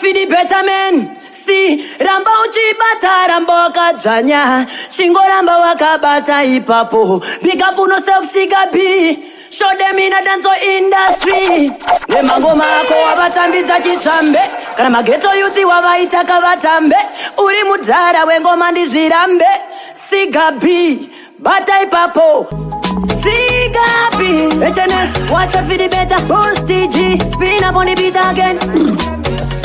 for the better men. See, ramba uchibata, ramba wakadzanya. Shingo ramba wakabata ipapo. Big up uno self sigabi. Show them in a dance industry. Nemangoma ako wabatambidza chitsambe. Kana mageto yuti wavaita kavatambe. Uri mudhara wengoma ndizvirambe. Sigabi, bata ipapo. Sigabi, HNS, watch out for the better. Boss TG, spin up on the beat again.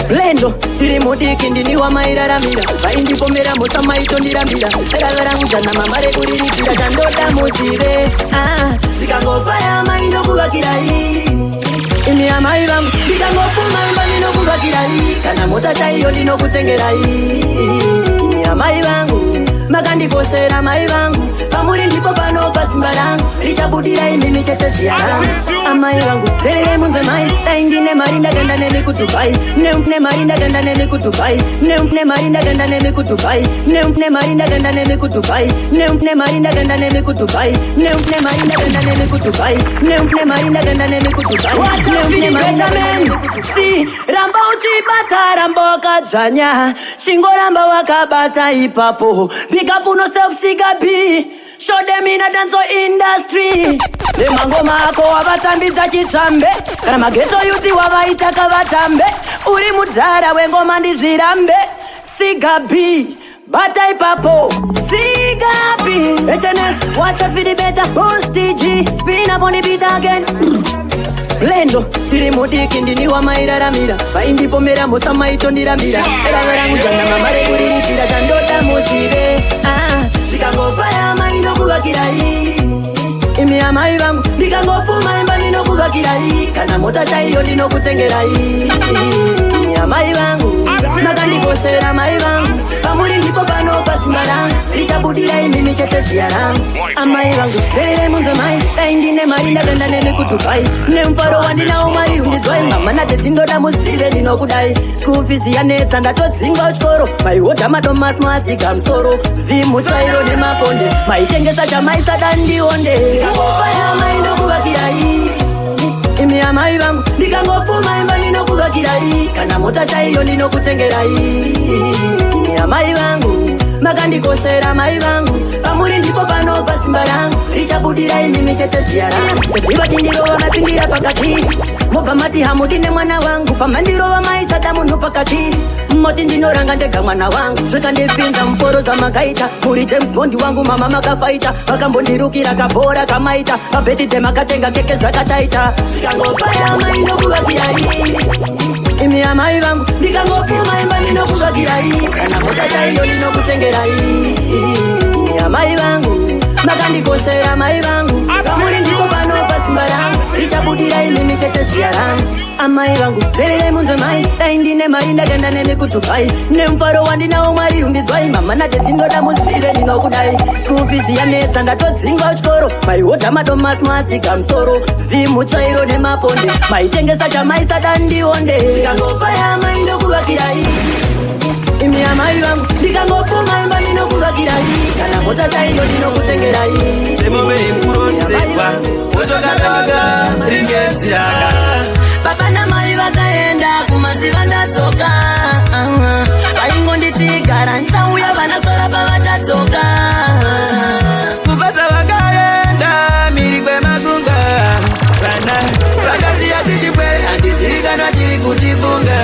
Blendo, tiri mudiki ndini wa mairaramira. Vaindi pomera musama itondiramira. Eravera mujana mamare kuririkira chandota muzire. Sikangofaya maino kuvakirai. Imi amai vangu, sikangofuma imba nino kuvakirai. Kana mota chaiyo ndino kutengerai. Imi amai vangu, makandikosera mai vangu. Pamuri ndipo panopa simba rangu. Richabudira imi michetezia rangu. Amai vangu, terere munze mai. Taindine marinda ganda nene kutubai. Neumne marinda ganda nene kutubai. Neumne marinda ganda nene kutubai. Neumne marinda ganda nene kutubai. Neumne marinda ganda nene kutubai. Neumne marinda ganda nene kutubai. Neumne marinda ganda nene kutubai. Neumne marinda ganda nene kutubai. Si, ramba uchibata, ramba wakadzanya. Shingo ramba wakabata ipapo. Big up uno self sigabi. Show them in a dance industry. Nemangoma ako wabatambidza chitsambe. Kana mageto yuti wavaita kavatambe. Uri mudhara wengoma ndizvirambe. Sigabi, bata ipapo. Sigabi, HNS, watch out for the better. Boss TG, spin up on the beat again. Blendo, tiri mudiki ndini wa mairaramira. Vaindi pomera musama itondiramira. Eravera mujana mamare kuririkira chandota muzire. Sikangofaya maino kuvakirai. Imi amai vangu, ndikangofuma imba nino kuvakirai. Kana mota chaiyo ndino kutengerai. Imi amai vangu, makandikosera mai vangu. Pamuri ndipo panopa simba rangu. Richabudira imi michetezia rangu. Amai vangu, terere munze mai. Taindine marinda ganda nene kutubai. Nemfaro wandina umari undidzwai. Mama nate tindoda musire nino kudai. School fees yanetsa ndatodzinga uchikoro. Maihodha madomasi mwatsiga musoro. Vimutsvairo nemaponde. Maitengesa chamaisada ndionde. Sikangofaya maino kuvakirai. Imi amai vangu, ndikangofuma imba nino kuvakirai. Kana mota chaiyo ndino kutengerai. Imi amai vangu, makandikosera mai vangu. Pamuri ndipo panopa simba rangu. Richabudira imi michetezia rangu. Vati ndirova mapindira pakati. Moba mati hamudine mwana wangu. Pamandirova maisada munhu pakati. Moti ndinoranga ndega mwana wangu. Zveka ndipinza mporo zamakaita. Muri James Bond wangu mama makafaita. Vakambondirukira kabhora kamaita. Pabhedhidhe makatenga keke zvakataita. Sikangofaya maino kuvakirai. Imi amai vangu, ndikangofuma imba nino kuvakirai. Kana mota chaiyo ndino kutengerai. Imi amai vangu, makandikosera mai vangu. Pamuri ndipo panopa simba rangu. Richabudira imi michetezia rangu. Amai vangu, terere munze mai. Taindine marinda ganda nene kutubai. Nemfaro wandina umari undidzwai. Mama nate tindoda musire nino kudai. School fees yanetsa ndatodzinga uchikoro. Maihodha madomasi mwatsiga musoro. Vimutsvairo nemaponde. Maitengesa chamaisada ndionde. Sikangofaya maino kuvakirai. Imi amai vangu, ndikangofuma imba nino kuvakirai. Kana mota chaiyo ndino kutengerai. Semove ikuronzekwa, otokataga ringenziraka. Papa na mai vakaenda kumaziva ndatsoka. Vaingonditi nchauya vanatora pavachatsoka. Kupata vakaenda miri kwemakunga. Vana vakaziya tichipwere handizirikanwa chiri kutifunga.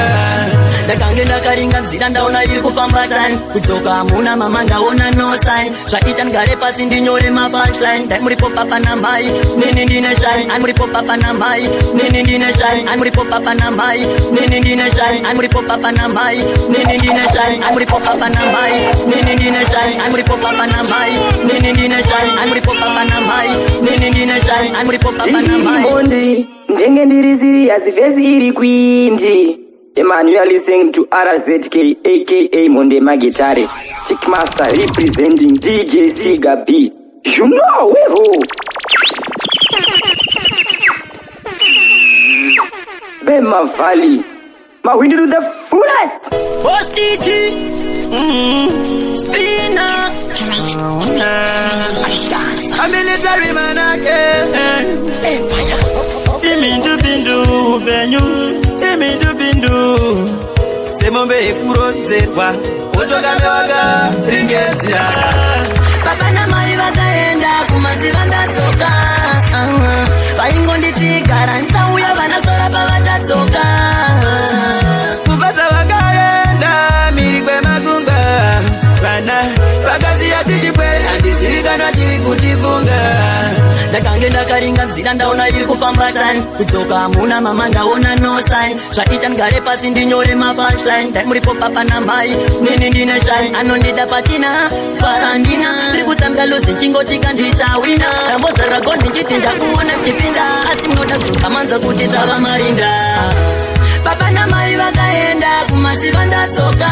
Ndakange ndakaringa nzira ndaona iri kufamba time. Kudzoka hamuna mama ndaona no sign. Zvaita ngare pasi ndinyore mapunchline. Dai muripo papa na mai, nini ndine shine. Ai muripo papa na mai, nini ndine shine. Ai muripo papa na mai, nini ndine shine. Ai muripo papa na mai, nini ndine shine. Ai muripo papa na mai, nini ndine shine. Ai muripo papa na mai, nini ndine shine. Ai muripo papa na mai, nini ndine shine. Ai muripo papa na mai. Ndenge ndiri serious vesi iri kwindi. Man, you are listening to RZK, aka Monde Magitare, Chickmaster representing DJ Siga B. You know, wevo. Bema Valley, my window to the fullest. Boss TG, Spinner, A military man again. Empire. Timindu bindu benyu. Timindu bindu. semombe yekuronzerwa wotokambewaga ringedzirana. Baba namai vakaenda kumaziva ndatsoka, vaingonditi gara nchauya vanatora pavachatsoka. Kubata vakaenda miri kwemagunga, vana vakaziya tichipwere handizivikanwa chiri kutifunga. Ndakange ndakaringa nzira ndaona iri kufamba time, kudzoka hamuna mama ndaona no sign. Zvaita ngare pasi ndinyore mapunchline, dai muripo papa namai nini ndine shine. Anondida pachina fara ndina, ndiri kutambira luzi chingotika ndichawina. Rambozara gondi nchiti ndakuona mchipinda, asi mnoda kudzoka manza kuti dzava marinda. Baba namai vakaenda kumaziva ndatsoka,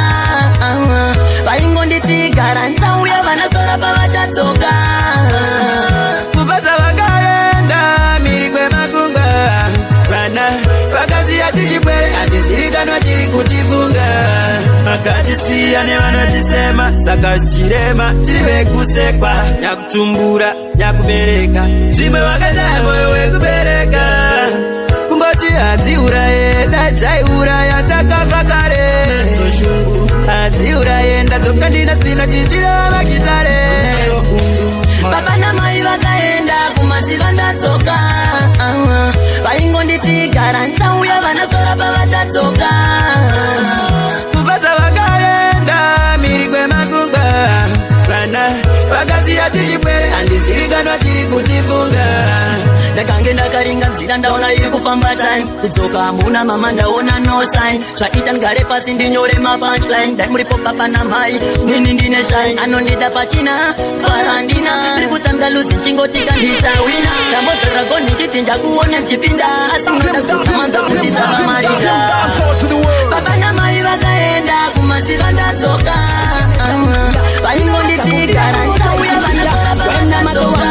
vaingonditi gara nchauya vanatora pavachatsoka. Kubata vakaenda miri kwemagunga, vana vakaziya tichipwere handizivikanwa chiri kutifunga. Makatisiya nevanotisema, saka chirema chiri vekusekwa. Nyakutumbura, nyakubereka, zvimwe vakazaya moyo wekubereka. Kungoti hadziuraye, dadzaiuraya takafa kare. Hadziuraye, ndadzoka ndina spina chichirava kitare. Baba namai vakaenda kumaziva ndatsoka, vaingonditi gara nchauya vanatora pavachatsoka. Kubata vakaenda miri kwemagunga, vana vakaziya tichipwere handizivikanwa chiri kutifunga. Ndakange ndakaringa nzira ndaona iri kufamba time, kudzoka hamuna mama ndaona no sign. Zvaita ngare pasi ndinyore mapunchline, dai muripo papa namai nini ndine shine. Anondida pachina fara ndina, ndiri kutambira luzi chingotika ndichawina. Rambozara gondi nchiti ndakuona mchipinda, asi mnoda kudzoka manza kuti dzava marinda. Baba namai vakaenda kumaziva ndatsoka, vaingonditi gara nchauya vanatora pavachatsoka.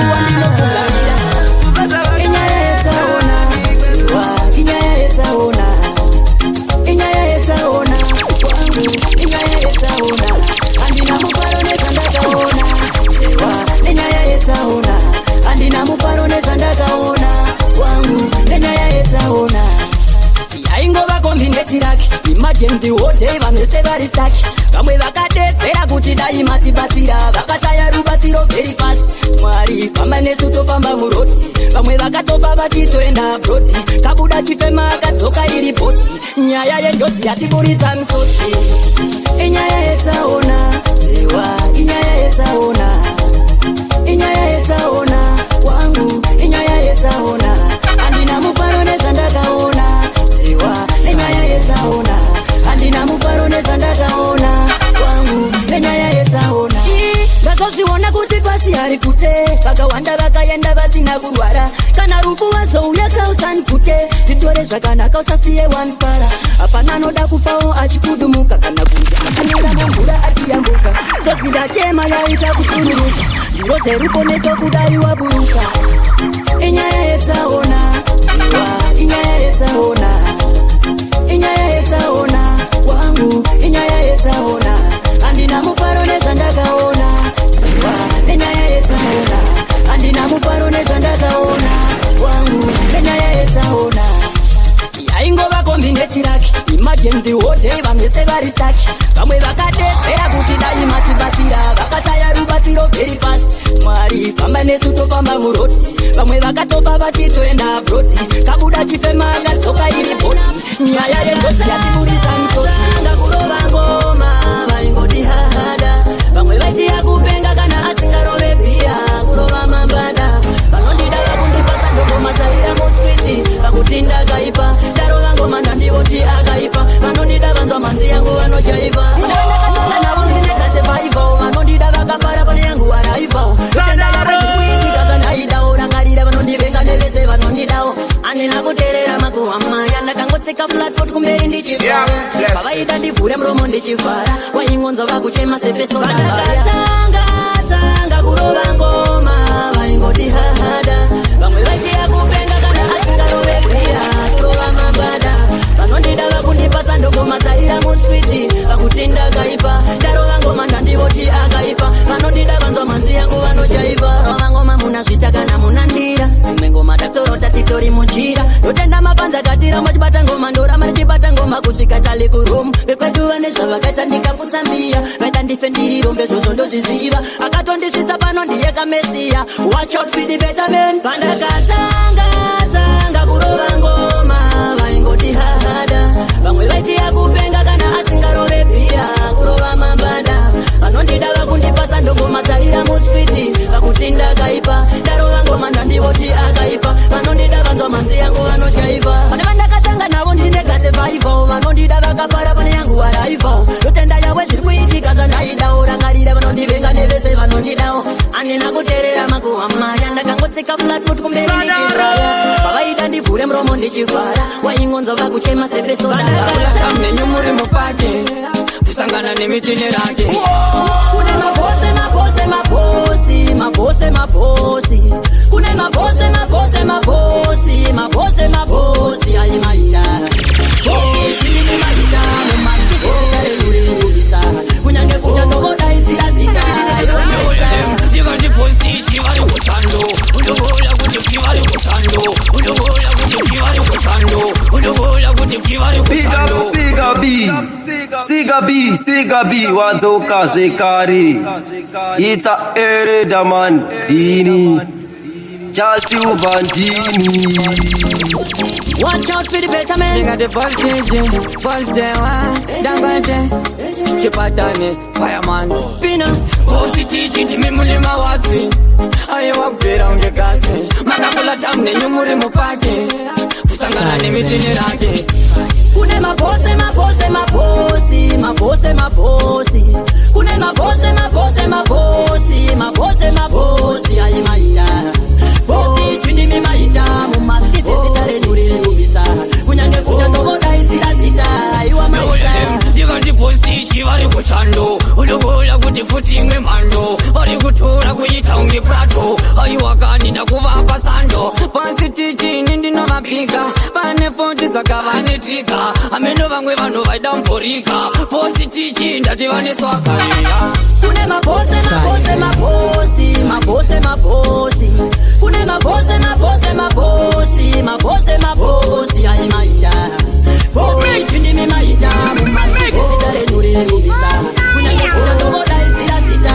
Andina mufaro nezvandakaona wangu nenyaya yetsaona. Yaingova kombineti imagine the whole day vanese vari stuck. Vamwe vakadedzera kuti dai matibatsira, vakashaya rubatsiro very fast. Mwari famba nesu tofamba murodi, vamwe vakatofa vachitoenda abroad. Kabuda chifema akadzoka iri boti, nyaya yenjodzi yatiburitsa misodzi. Inyaya yetsaona, jewa inyaya yetsaona, inyaya yetsaona wangu, inyaya yetsaona. Andina mufaro nezvandakaona, jewa inyaya yetsaona. Andina mufaro nezvandakaona wangu, inyaya yetsaona. Ndazozviona kuti pasi hari kute, vakawanda vakaenda vasina kurwara. Kana rufu vazouya kausanikute, zvitore zvakanaka usasiye one para. Hapana anoda kufawo achikudumuka, kana kunzi akanyora mumvura achiyambuka. Sodzi ndachema yaita kutururuka, ndiro dzeruponeso kudai waburuka. Inyaya yetsaona, inyaya yetsaona, inyaya yetsaona wangu, inyaya yetsaona. Andina mufaro nezvandakaona, inyaya yetsaona. Andina mufaro nezvandakaona wangu, inyaya yetsaona. Yaingova kombineti imagine the whole day vamese vari stuck. Vamwe vakadedzera kuti dai matibatsira, vakashaya rubatsiro very fast. Mwari famba nesu tofamba murodi, vamwe vakatofa vachitoenda abroad. Kabuda chifema akadzoka iri boti, nyaya yenjodzi yatiburitsa misodzi. Ndakurova ngoma vaingoti hahada, vamwe vachiya kupenga kana asingarove pia kurova mambada. Vanondida vakundipasa ndogomatarira mustreet, vakuti ndakaipa. Ndarova ngoma ndandivoti akaipa, vanondida vanzwa manzi yangu vanojaiva. Ndakatola navo ndinekasevaivao, vanondida vakafara pane yangu varaivawo. Tendaya vezvikuitika kandaidao, rangarira vanondivenga nevese vanondidao. Andina kuterera makuhamaya, ndakangotsika flatfoot kumberi ndichifara. Pavaida ndivhure muromo ndichifara, waingonzwa vakuchema sefeso ndakaya. Tanga kurova ngoma vaingoti hahada, vamwe vachiya kupenga kana asingarove pia kurova mambada. Vanondida vakundipasa ndogomatarira mustreet, vakuti ndakaipa. Ndarova ngoma ndandivoti akaipa, vanondida vanzwa manzi yangu vanojaiva. Rova ngoma muna zvita kana munandira, dzimwe ngoma tatorota titori munjira. Ndotenda mapanza katira machibata ngoma, ndorama ndichibata ngoma kusvika tali kuroom. Vekwetu vane vakaita ndikakutsambia vaita ndifendiro mbezvozvo ndozviziva akatondisvitsa pano ndiyeka mesiya watch out for the better men pandakatanga kurova ngoma vaingoti hahada vamwe vaitiya kupenga kana asingarove pia kurova mambada vanondida vakundipasa ndongomatarira musfiti vakuti ndakaipa ndarova ngoma ndandivoti akaipa vanondida vanzwa manzi yangu vanotaiva pane vandakatanga navo ndinegase vaivo vanondida vakafara pane yangu waraivo ndotenda yawe zviri kuitika zvandaidawo rangarira vanondivenga nevese vanondidawo andina kuteerera makuhamaya ndakangotsika flatfoot kumberi ndichiraya pavaida ndivhure muromo ndichivhara waingonzwa vakuchema sefesonenyumuri mupake kusangana nemichini rake kune mabose kune mabose aimaita chimini maita mumasikeetareurengubisa kunyange kuta ndovodaidzira zita ndikandipostichi vari kutando unovola kuti fivari kutando unovola kuti fivari kutando unovola kuti fivari kutando Siga B wadzoka zvekare ita eredaman dini chasiubandini watch out for the better men ndingati bosdewa dangate chipatane fireman spinner bositichi ndimimulima wasi aiwa kupera ungekasi makakula tamu nenyumuri mupake kusangana nemitini rake kune mabose kune mabose aimaita bosi chindimi maita mumasite zitarenurengubisa kunyange kuta ndovodaidzira zita aiwa maita ndikandipostichi vari kuchando unovola kuti futi imwe mhando vari kutora kuita unge prato aiwakani ndakuvapa sando pasi tichini ndinovapika pane foti zakavanetika ameno vamwe vanhu vaida mborika posi tichi ndati vaneswakaia kune mabose kune mabose aimaita bosi chindimi maita mumasike zitarenurengubisa kunyange kuta ndovodaidzira zita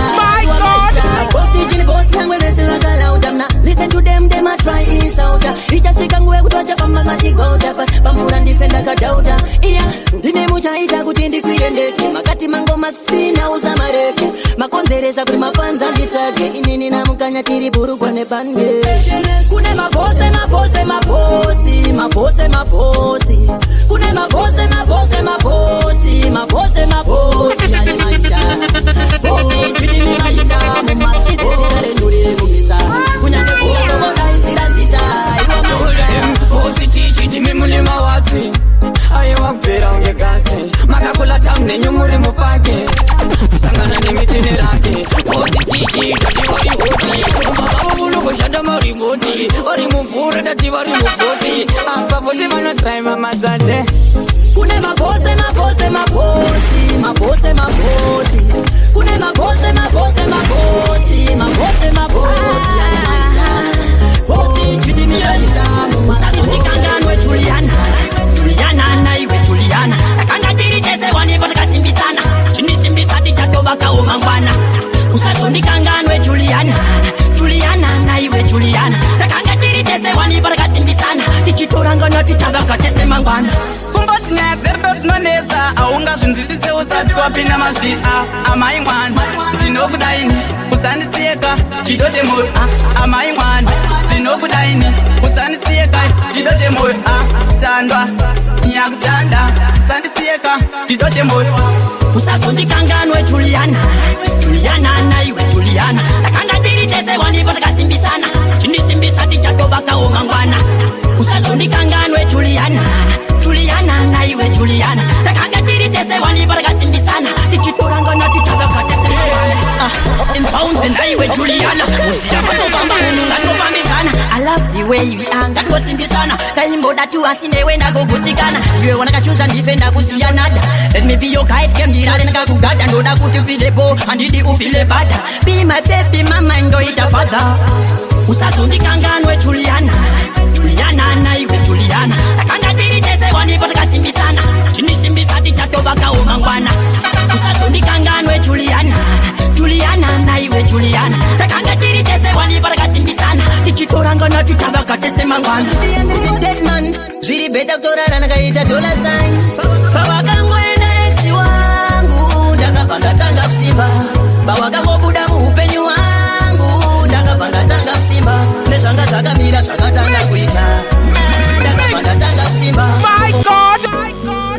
bosi chini bosi nyangwe vese vakalauta mna listen to them a try is out ichasvika nguva yekuti vachapamba machigauta pamvura ndife ndakadhauta iya ndine muchaita kuti ndikwire ndeke makati mangoma sina usamareke makonzeresa kuti mafanza nditsvage inini namukanya tiri burukwa nepande kune mabose kune mabose aimaita bosi chidimi maita mumasite zitarenurengubisa kunyange kutovodaidzira zita bosi tichi ndimimulima wasi aiwa kupera ungekasi makakula tamu nenyumuri mupake kusangana nemitini rake bosi tichi tativarihoti umavavo kushanda marimoti vari muvhura tati vari mugoti apa voti vanotraima matsvate kune mabose kune mabose bosi chidimiaita mumasazonikanganwe Juliana naiwe Juliana akanga tiri tese wanipo tikasimbisana chinisimbisa tichatobakawo mangwana usazonikanganwe Juliana naiwe Juliana akanga tiri tese wanipo tikasimbisana tichitorangana tichavaka tese mangwana kumboti nyaya dzerudo dzinonetsa aungazvinzwisise usati wapinda mazvia amai mwana ndinokudaini usandisiyeka chido chemoyo amai mwana ndinokudaini usandisiyeka chido chemoyo tandwa nyakutanda usandisiyeka chido chemoyo usazondikanganwe Juliana naiwe Juliana akanga tiri tese wanipo tikasimbisana chinisimbisa tichatobakawo mangwana usazondikanganwe Juliana naiwe Juliana takanga tiri tese wanipo tikasimbisana tichitorangana tichavaka tese inbounds naiwe Juliana uzira patobamba ununga tofambikana I love the way we anga tosimbisana taimboda tu asinewe ndakugutsikana iwe wanakachuza ndife ndakusiyanada let me be your guide game ndirare ndakakugada ndoda kuti ufile bo andidi ufile bada be my baby mama ndoita father usazondikanganwe Juliana naiwe Juliana takanga tiri tese wanipo tikasimbisana chinisimbisa tichatobakawo mangwana Katitaba katese mangwana. See and the dead man. Ziri beta kutora na kaita dollar sign. Bawakangwenda exi wangu. Ndakapanda tanga kusimba. Bawakango buda mupenyu wangu. Ndakapanda tanga kusimba. Neshanga zakamira shakatanga kuita. Ndakapanda tanga kusimba. My God.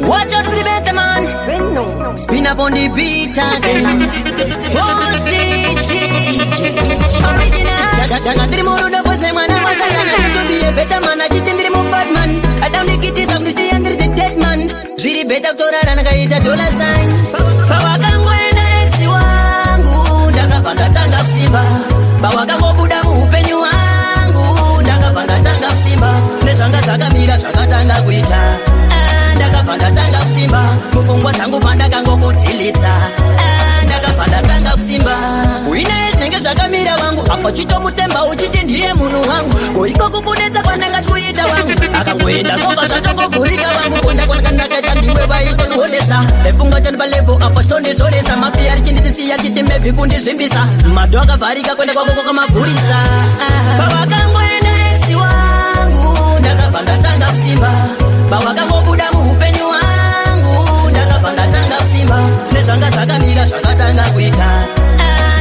Watch out for the better man. Spin up on the beat again. Original. Jangan terima roda bos mana masa kana to be a better man. Aji terima bad man. Adam the kitty some the see under the dead man. Ziri beta tora na kaita dollar sign. Bawakangwenda exi wangu. Ndakapanda tanga kusimba. Bawakango buda mupenyu wangu. Ndakapanda tanga kusimba. Neshanga zakamira shakatanga kuita. Ndakapanda tanga kusimba. Mufungwa zangu panda kango kutilita. Ndakapanda tanga kusimba. Uine nenge zvakamira wangu. Apa chito mutemba uchiti ndiye munhu wangu. Koiko kukunetsa pananga kuita wangu. Akangoenda soka zvatoko kuika wangu. Konda kwanakandakaita ndiwe vaitonuholesa. Lefunga chani palevo apa tondizoresa. Mafia richinditisiya chiti maybe kundizvimbisa. Madho akavharika kwenda kwako kwakamavhurisa. Bawakangoenda exi wangu. Ndakapanda tanga kusimba. Bawakangobuda mupenyu wangu. Ndakapanda tanga kusimba. Nezvanga zvakamira zvakatanga kuita.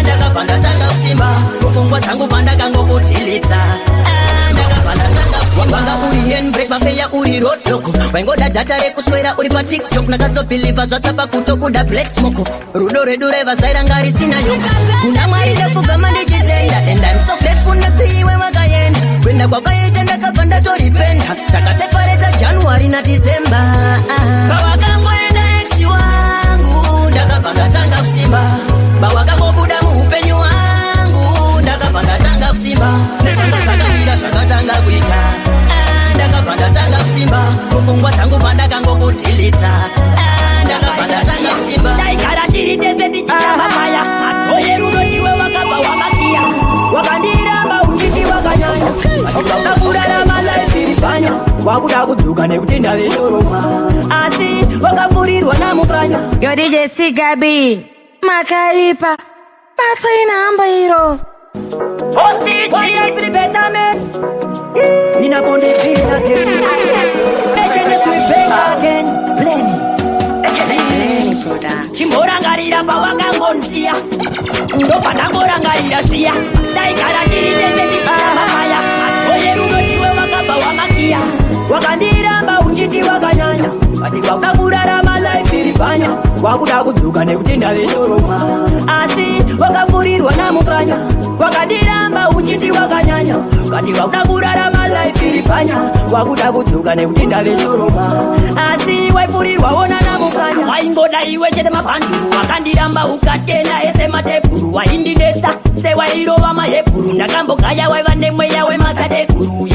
Ndakapanda tanga kusimba. Kufungwa dzangu pandakangokutilita. Ndakapanda tanga kusimba. Wanga uri handbrake mafeya uri roadblock. Waingoda data rekuswera uri patiktok. Nakazobhiliva zvatapa kutokuda black smoke. Rudo redu revasairanga risina yoko. Kuna mwari ndafugama ndichitenda. And I'm so grateful nekuiwe wakaenda. Kwenda kwakaita ndakabva ndatoripenda. Takasepareta January na December. Bawakangoenda exi wangu. Ndakabva ndatanga kusimba. Bawakangobuda muupenyu wangu. Ndakabva ndatanga kusimba. Nezvanga zvakamira zvakatanga kuita. Ndakabva ndatanga kusimba. Kufungwa dzangu pandakangokutilita. Ndakabva ndatanga kusimba. Taigara tiri tese tichitamba maya. Oye rudo iwe wakabva wakakia. Wakandiramba uchiti wakanyanya. Wakakurarama life iripanya. Wakuda kudzuka nekuti ndave shoroma. Asi wakafurirwa namupanya. Yo DJ Sigabi Makaipa Patso inamba hiro Hostage, why the better man? In upon the beat again. Legend we bang again. Plenty product. Chimorangarira pawakangonsia. Ndopandangorangarira sia. Taigara tiri tese tichitamba maya. Oye rudo iwe wakabva wakakia. Wakandiramba uchiti wakanyanya. Kati wakakurarama life iripanya. Wakuda kudzuka nekuti ndave shoroma. Asi wakafurirwa namupanya. Wakandiramba uchiti wakanyanya. Kati wakuda kurarama life iripanya. Wakuda kudzuka nekuti ndave shoroma. Asi waifurirwa wona namupanya. Waingoda iwe chete mapandu. Wakandiramba ukatenda ese matepuru. Waindinetsa sewairova mahepuru. Ndakambogaya waiva nemweya wemakadekuru.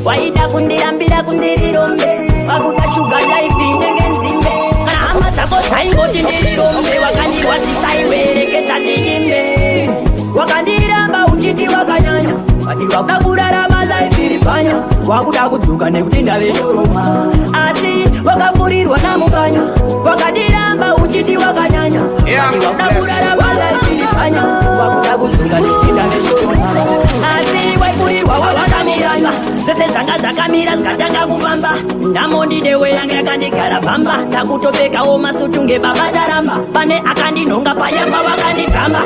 Waida kundirambira kundirirombe. Wakuda sugar life inenge nzimbe. Kana hama dzako dzaingoti ndirirombe. Wakandirwadzisa iwe reketa ndiyimbe. Wakandiramba uchiti wakanyanya. Kati wakakurarama life iripanya. Wakuda kudzuka nekuti ndave shoroma. Asi wakafurirwa namupanya. Wakandiramba uchiti wakanyanya. Kati wakakurarama life iripanya. Wakuda kudzuka nekuti ndave shoroma. Asi waifurirwa wawakamiranga. Zese zanga zakamira zikatanga kufamba. Ndamondi dewe yange yakandigara pamba. Takutopekawo masutunge baba daramba. Pane akandinonga payamba wakandikamba.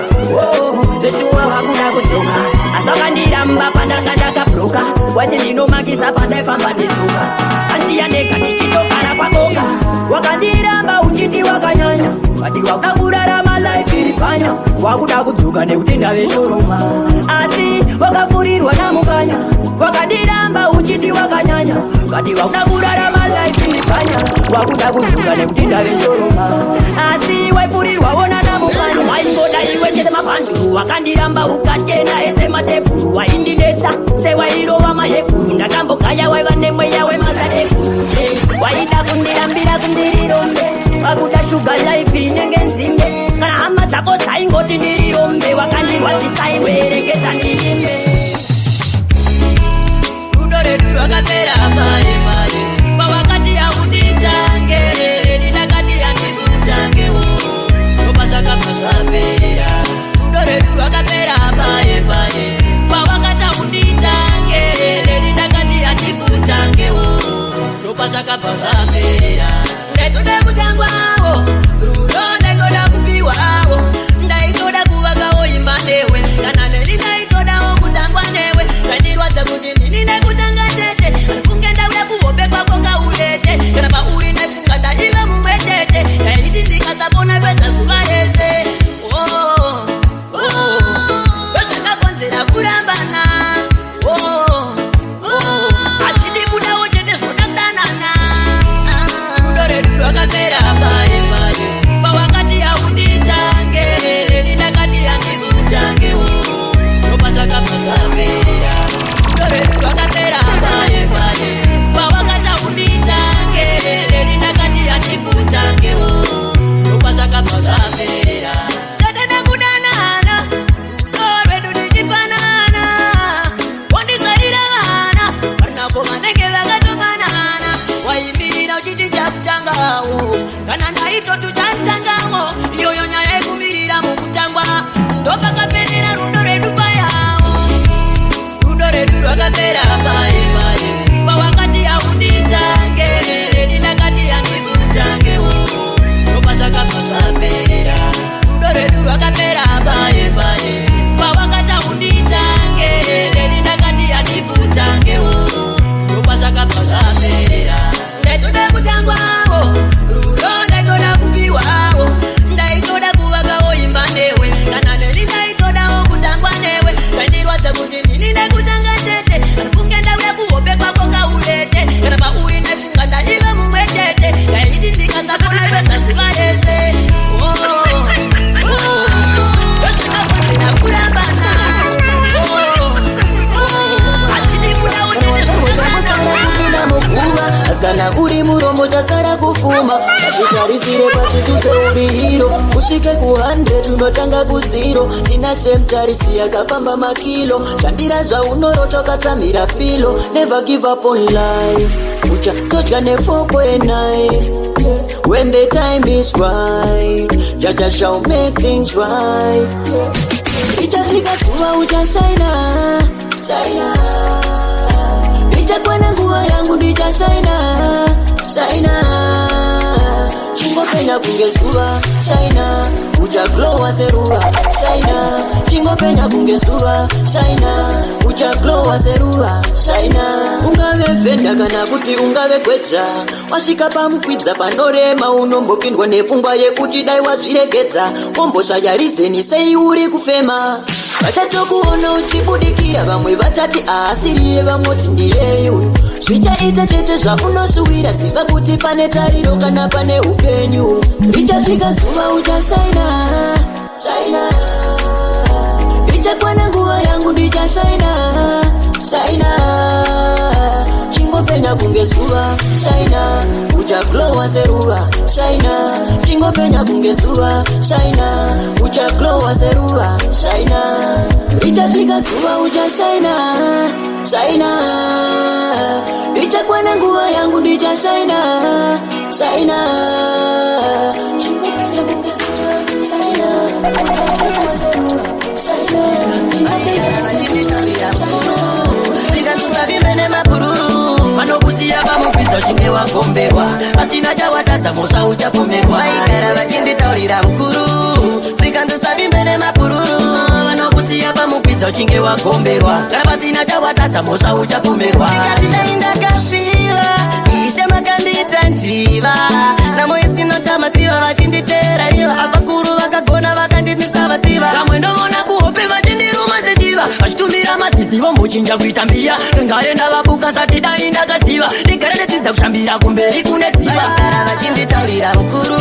Zeshuwa wakuda kudzuka. Asakandiramba pandanga ndakabloka. Wati ndinomakisa pandaifamba ndidzuka. Andiyandeka ndichitogara kwaboka. Wakandiramba uchiti wakanyanya. Kati wakakurarama life iripanya. Wakuda kudzuka nekuti ndave shoroma. Asi wakafurirwa namupanya. Wakandiramba uchiti wakanyanya. Kati wakakurarama life iripanya. Wakuda kudzuka nekuti ndave shoroma. Asi waifurirwa wona namupanya. Waingoda iwe chete mapandu. Wakandiramba ukatenda ese matepuru. Waindinetsa sewairova mahepuru. Ndakambogaya waiva nemweya wemakadekuru. Waida kundirambira kundirirombe. Wakuda sugar life inenge nzimbe. Kana hama dzako dzaingoti ndirirombe. Wakandirwadzisa iwe reketa ndiyimbe. Rudo redu rwakapera maye maye. Pawakati yakunditange. Ndinakati yandikutangewo. Ropa zvakabva zvapera. Rudo redu rwakapera maye maye. Pawakati yakunditange. zapera ndaitoda kutangwawo rudo ndaitoda kupiwawo ndaitoda kuvakawo imba newe kana neni ndaitodawo kutangwa newe zvandirwadza kuti ndini ndekutanga chete funge ndauya kuhope kwako kaulete kana pauri ndaifunga ndaiva mumwe chete ndaiti ndikasapona pedza zuva rese ndozvakakonzera kurambana hazvidi kudawo chete zvodadanana rudo redu rwakapera paye paye pawakati haunditange neni ndakati handikutangewo ndopa zvakabva zvapera rudo redu rwakapera paye paye pawakati haunditange neni ndakati handikutangewo ndopa zvakabva zvapera chete nekudanana rudo rwedu ndichipanana wondisarira vana varinapo vanenge vakatopanana waimirira uchiti chakutangawo kana ndaitotu chatangawo iyoyo nyaya yekumirira mukutangwa ndopakapenera rudo redu payawo rudo redu rwakapera paye paye pawakati haunditange neni ndakati handikutangewo ndopa zvakabva zvapera rudo redu rwakapera paye paye pawakati haunditange neni ndakati handikutangewo ndopa zvakabva zvapera ndaitoda kutangwawo rudo ndaitoda kupiwawo ndaitoda kuvakawo imba newe kana neni ndaitodawo kutangwa newe zvandirwadza kuti ndini ndekutanga chete ndifunge ndauya kuhope kwako kaulete kana pauri ndaifunga ndaiva mumwe chete ndaiti ndikasapona pedza zuva rese ndozvakakonzera kurambana hazvidi kudawo chete zvodadanana muguva asikana uri muromo tasara kufuma atitarisire pachitute uri hiro usvike ku100 unotanga ku0 tina semtarisi yakafamba makilo shandira zvaunorota ukatsamira pilo never give up on life uchatodya nefoko knife when the time is right Jaja shall make things right ichasvika zuva uchasaina ichakwana nguva yangu ndichasaina chingopenya kunge zuva saina uchaglowa seruva saina chingopenya kunge zuva saina uchaglowa seruva saina ungave vhenda kana kuti ungave gweja wasvika pamukwidza panorema unombopindwa nepfungwa yekuti dai wazviregedza womboshaya rizeni sei uri kufema vachatokuona uchibudikira vamwe vachati aasiriye vamoti ndiyeyu zvichaita chete zvaunosuwira ziva kuti pane tariro kana pane upenyu richasvika zuva uchasaina ichakwana nguva yangu ndichasaina chingopenya kunge zuva saina uchaglowa seruva saina chingopenya kunge zuva saina uchaglowa seruva saina richasvika zuva uchasaina ichakwana nguva yangu ndichasaina chingopenya kunge zuva saina uchaglowa seruva vanokusiya vamupidza chinge wagomberwa pasina chawatadza mhosva uchapomerwa vaigara vachinditaurira mukuru zvikandosavimbe nemapururu vanokusiya vamupidza chinge wagomberwa kana pasina chawatadza mhosva uchapomerwa ndikati dai ndakafiva ishe makandiita njiva namo isinotamatsiva vachinditeera iva asakuru vakagona vakandinisa vatsiva kamwe ndoona kuhope vachindiruma sechiva vachitumira mazizi vombochinja kuita mbiya ngare ndavabuka sati dai ndakaziva ndigare ndedzidza kushambira kumberi kune dziva vaigara vachinditaurira mukuru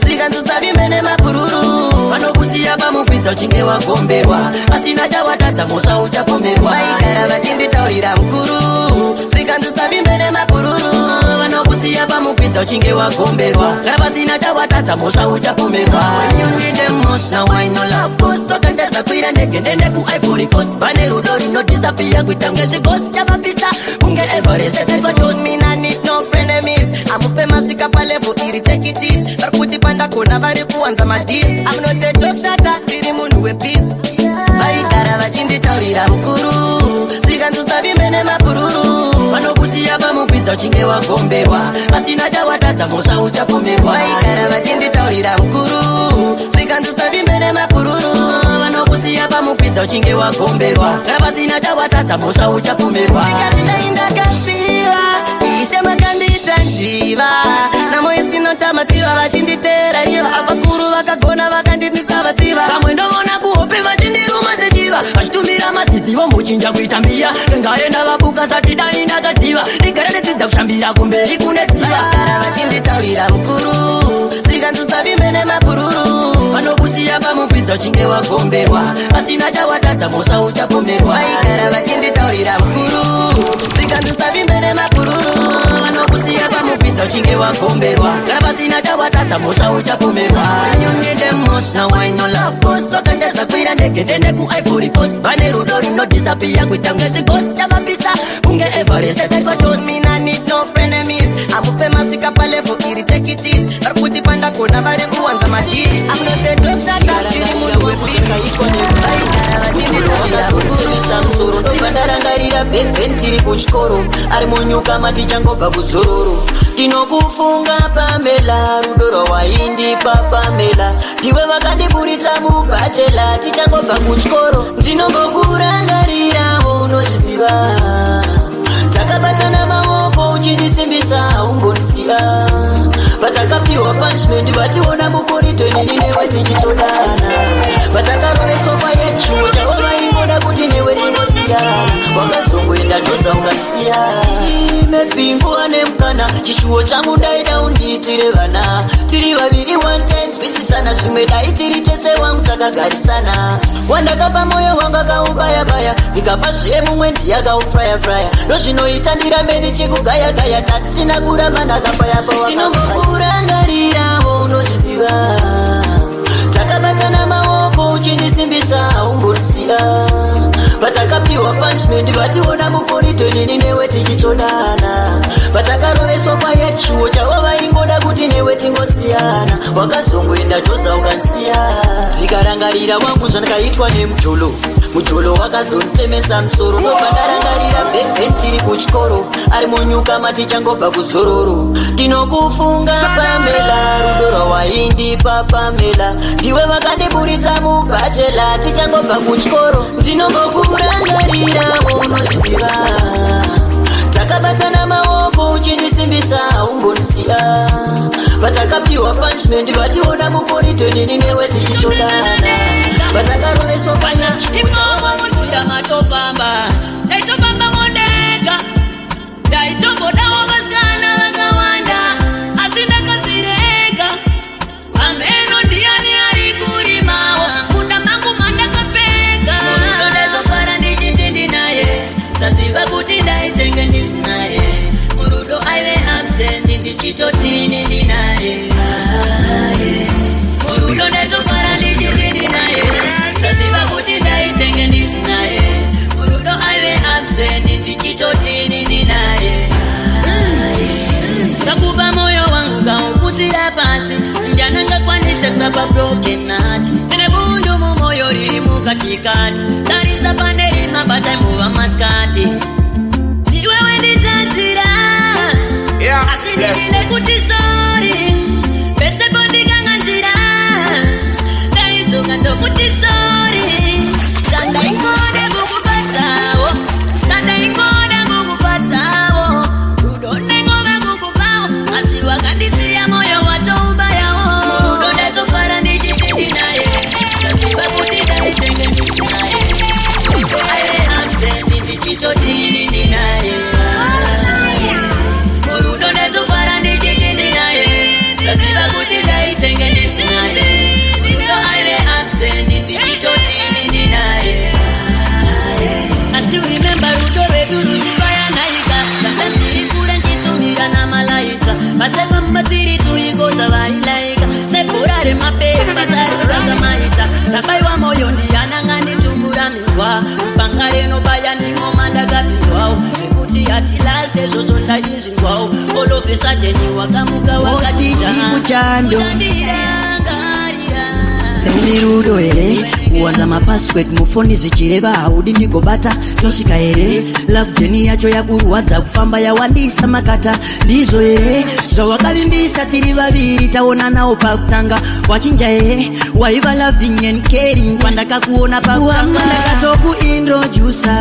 zvikanzosavimbe nemapururu vanokusiya pamukwidza uchinge wagomberwa pasina chawatadza mhosva uchapomerwa vaigara vachinditaurira mukuru zvikanzosavimbe nemapururu vanokusiya pamukwidza uchinge wagomberwa kana pasina chawatadza mhosva uchapomerwa when you need them most now I know love goes so kandasakwira ndege ndende kuivory coast pane rudo rinodisappear kuita ngezvigosi chavapisa kunge everest told me I need no frenemies amufema svika palevel iri take it easy vari kuti pandakona vari kuwanza madis I'm not a job shata ndiri munhu wepeace vaigara vachinditaurira mukuru zvikanzosavimbe nemapururu vanokusiya pamukwidza mupedza uchinge wagomberwa pasina chawatadza mhosva uchapomerwa vaigara vachinditaurira mukuru zvikanzusa vimbe nemapururu vanokusiya pamupedza uchinge wagomberwa kana pasina chawatadza mhosva uchapomerwa ndikati ndaindakasiva ishe makandita njiva namoisinotamatsiva vachinditeera iva avakuru vakagona vakandinisa vatsiva pamwe ndovona kuhope vachindiruma sechiva vachitumira masizivo muchinja kuita mbiya rengaenda vabuka sati dai ndakaziva ndigara nedzidza kushambira kumberi kune dziva vakara vachinditaurira mukuru zvikanzusa vimbe nemapururu vanokusiya pamupedza uchinge wagomberwa pasina chawatadza mhosva uchapomerwa vaigara vachinditaurira mukuru zvikanzusa vimbe nemapururu vanokusiya pamupedza uchinge wagomberwa kana pasina chawatadza mhosva uchapomerwa vakandesa ndege ndende kuivory coast vane rudo rinodisapia kuita ngezvigosi chavapisa kunge everest taikwatos mina need no frenemies amupe masvika palevo iri take it easy vari kuti pandagona vari kuwanza madiri amnotedwebsatiri munhu wepika vaigara vachinditaurira mukuru ndopandarangarira beben tiri kuchikoro ari munyuka matichangobva kuzororo tinokufunga Pamela rudo rwawaindipa Pamela ndiwe vakandiburitsa mubachela tichangobva kuchikoro ndinongokurangarira unozviziva takabatana maoko uchindisimbisa umbonisiya patakapiwa punishment vationa mukorito inini newe tichitodana patakaroveswa payechuo chavovaingoda kuti newe tinosiyana wakazongoenda ndoza ukasiya mepingu ane mukana chishuwo changu ndaida undiitire vana tiri vaviri 110 twisisana zvimwe dai tiri tese wangu takagarisana wandakapa moyo wangu akaubayabaya ndikapa zviye mumwe ndiyakaufrayafraya ndozvinoita ndirambe ndichikugayagaya tatisina kuramba ndakapayapatinongokurangarira unozviziva takabatana maoko uchindisimbisa umbonisiya patakapiwa punishment vationa mukorito inini newe tichitodana patakaroveswa payechuo chavo vaingoda kuti newe tingosiyana wakazongoenda joza ukansiya tikarangarira wangu zvandakaitwa nemujolo wakazontemesa musoro ndopandarangarira beben tiri kuchikoro ari munyuka matichangobva kuzororo tinokufunga Pamela rudo rwawaindipa Pamela ndiwe vakandiburitsa mubachela tichangobva kuchikoro ndinongokurangarira unozviziva takabatana maoko uchindisimbisa umbonisiya patakapiwa punishment vationa mukorito inini newe tichitodana patakaroveswa panyaimomo mutsira matofamba ndaitofamba mondega ndaitombodawo vasikana vakawanda asi ndakazvirega pameno ndiani ari kurimawo kunda mangu mandakapega ndozofara ndichiti ndinaye saziva kuti ndaitenge ndisinaye murudo aive absent ndichitotini ndinaye murudo ndezofara ndichiti ndinaye saziva kuti ndaitenge ndisinaye murudo aive absent ndichitotini ndinaye kakupa moyo wangu kauputira pasi ndanangakwanise kurapa broken heart ine bundu mumoyo riri mukatikati tarisa panderi mabata muva maskati ndiwewe nditatira asi ndinile kuti sori pese pondikanganzira ndaidzoka ndokuti sori tandaingode kukupatsawo tandaingode kukupatsawo rudo ndengove kukupawo asi wakandisiya moyo watoubayawo murudo ndetofara ndichitindinaye saziva kuti ndaitenge ndisinaye rudo aive absent ndichitotini ndinaye murudo ndetofara ndichitindinaye saziva kuti ndaitenge ndisinaye rudo aive absent ndichitotini ndinaye I still remember rudo redu rutipayanaika saka ndiri kure nchitumira namalaika vatefamba tiri tuikoza vailaika sebhora remapepa tarikakamaita ndabaiwa moyo ndiyananga nditumbura mingwa panga renobaya ndimo mandakapindwawo nekuti ati last ezvozvo ndachizvingwawo all of a sudden wakamuka wakatichando Tell me rudo here kuwanza mapassword mufoni zichireva haudi ndigobata tosika ere love journey yacho yakurwadza kufamba yawandisa makata ndizo ere zvawakavimbisa tiri vaviri taona nawo pakutanga wachinja ere waiva loving and caring pandakakuona pakutanga ndakatokuintrodusa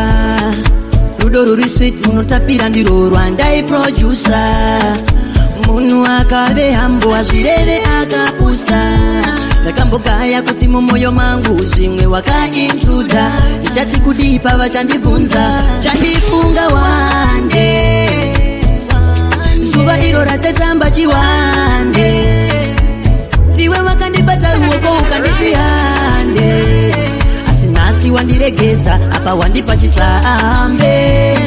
rudo ruri sweet munotapira ndiro rwandaiprodusa munhu akave hambo azvireve akapusa ndakambogaya kuti mumoyo mangu zvimwe wakaintruda ndichati kudipa vachandibvunza chandifunga wande zuva iro ratsetsamba chiwande ndiwe wakandibata ruoko ukanditi hande asi nhasi wandiregedza apa wandipa chitsvaambe.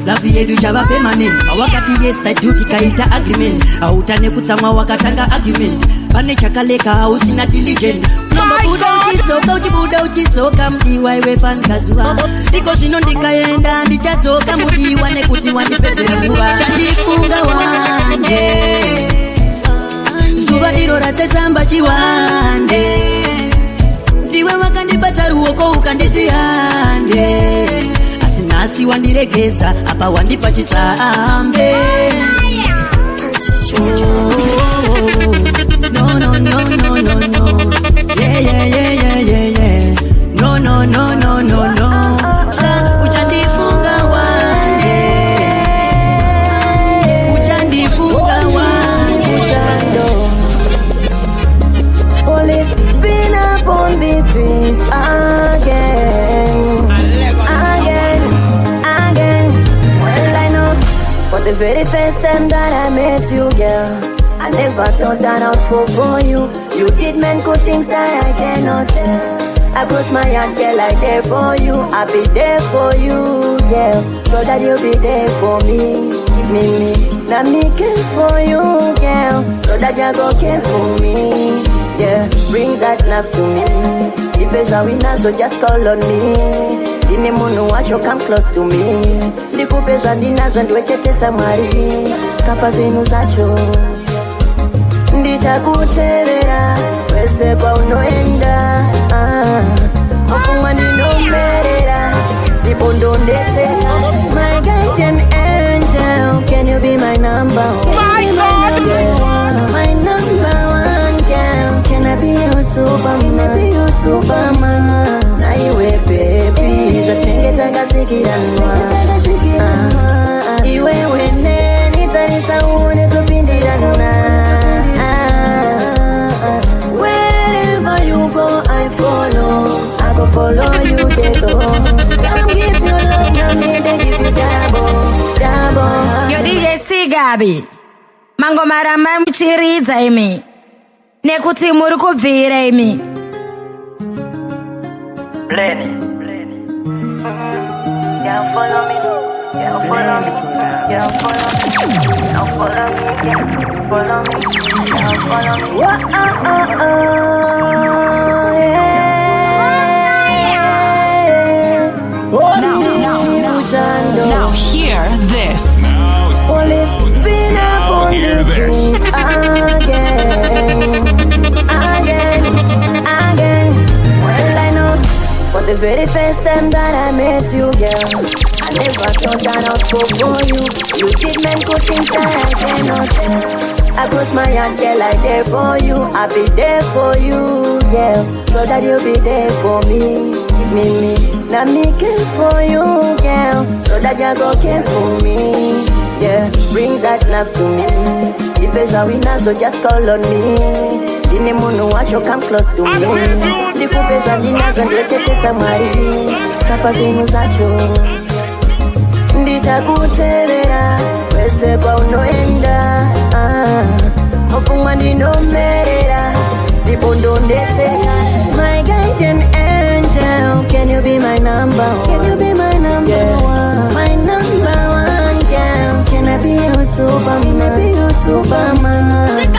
Love yedu chava permanent awakati yes I do tikaita agreement autane kutsamwa wakatanga argument pane chakaleka hausina diligent unombobuda uchitsoka mudiwa iwe pangazuva iko zvino ndikaenda ndichatsoka mudiwa nekuti wandipedzera nguva chandifunga wande zuva iro ratsetsamba chiwande ndiwe wakandibata ruoko ukanditi hande nasi wandiregedza apa wandipa chitsvaambe. No no no no no no yeah yeah yeah yeah yeah yeah no no no no no no sa uchandifunga wande only spin up on the beat again. Well, I know for the very first time that I met you, girl, I never thought that I'd fall for you. You did many good things that I cannot tell. I cross my heart, girl, I'm there for you. I'll be there for you, girl, so that you'll be there for me. Now me care for you, girl, so that you go care for me. Yeah, bring that love to me. If it's a winner, so just call on me. Dine munu wacho come close to me. Ndikupeza ndinazo ndiwechetesa mwari. Kapa zenu zacho ndichakutevera wese kwa unoenda. Mafungwa ndinomerera sipondondete. My guardian angel, can you be my number one? My God, my number one girl, can I be your superman? Na iwe baby, zatenge takasikiranwa. Iwe wene nitarisa une tupindirana. Wherever you go, I follow. I go follow you, they go. Come give your love, now me they give you double. Yo DJ Sigabi mango marama muchiridza imi nekuti muri kubvira imi Blenny. Yeah, follow me. Yeah, follow me. Yeah, follow me. Yeah, follow me. Yeah, follow me. Yeah, follow me. Yeah, Now hear this. Only spin up on the beat again. Well, I know for the very first time that I met you, girl, I never thought that I'd fall for you. You did many good things that I cannot tell. I cross my heart, girl, I'm there for you. I'll be there for you, girl, so that you'll be there for me. Now me care for you, girl, so that you go care for me. Yeah, bring that love to me. If it's a winner, so just call on me. Dine munu wacho come close to me. Ndikupeza ndinazo ndiwechetesa mwari. Kapa zenu zacho ndichakutevera wese kwa unoenda. Mafungwa ndinomerera sipondondete. My guardian angel, can you be my number one? Can you be my number one? My number one girl, can I be your superman?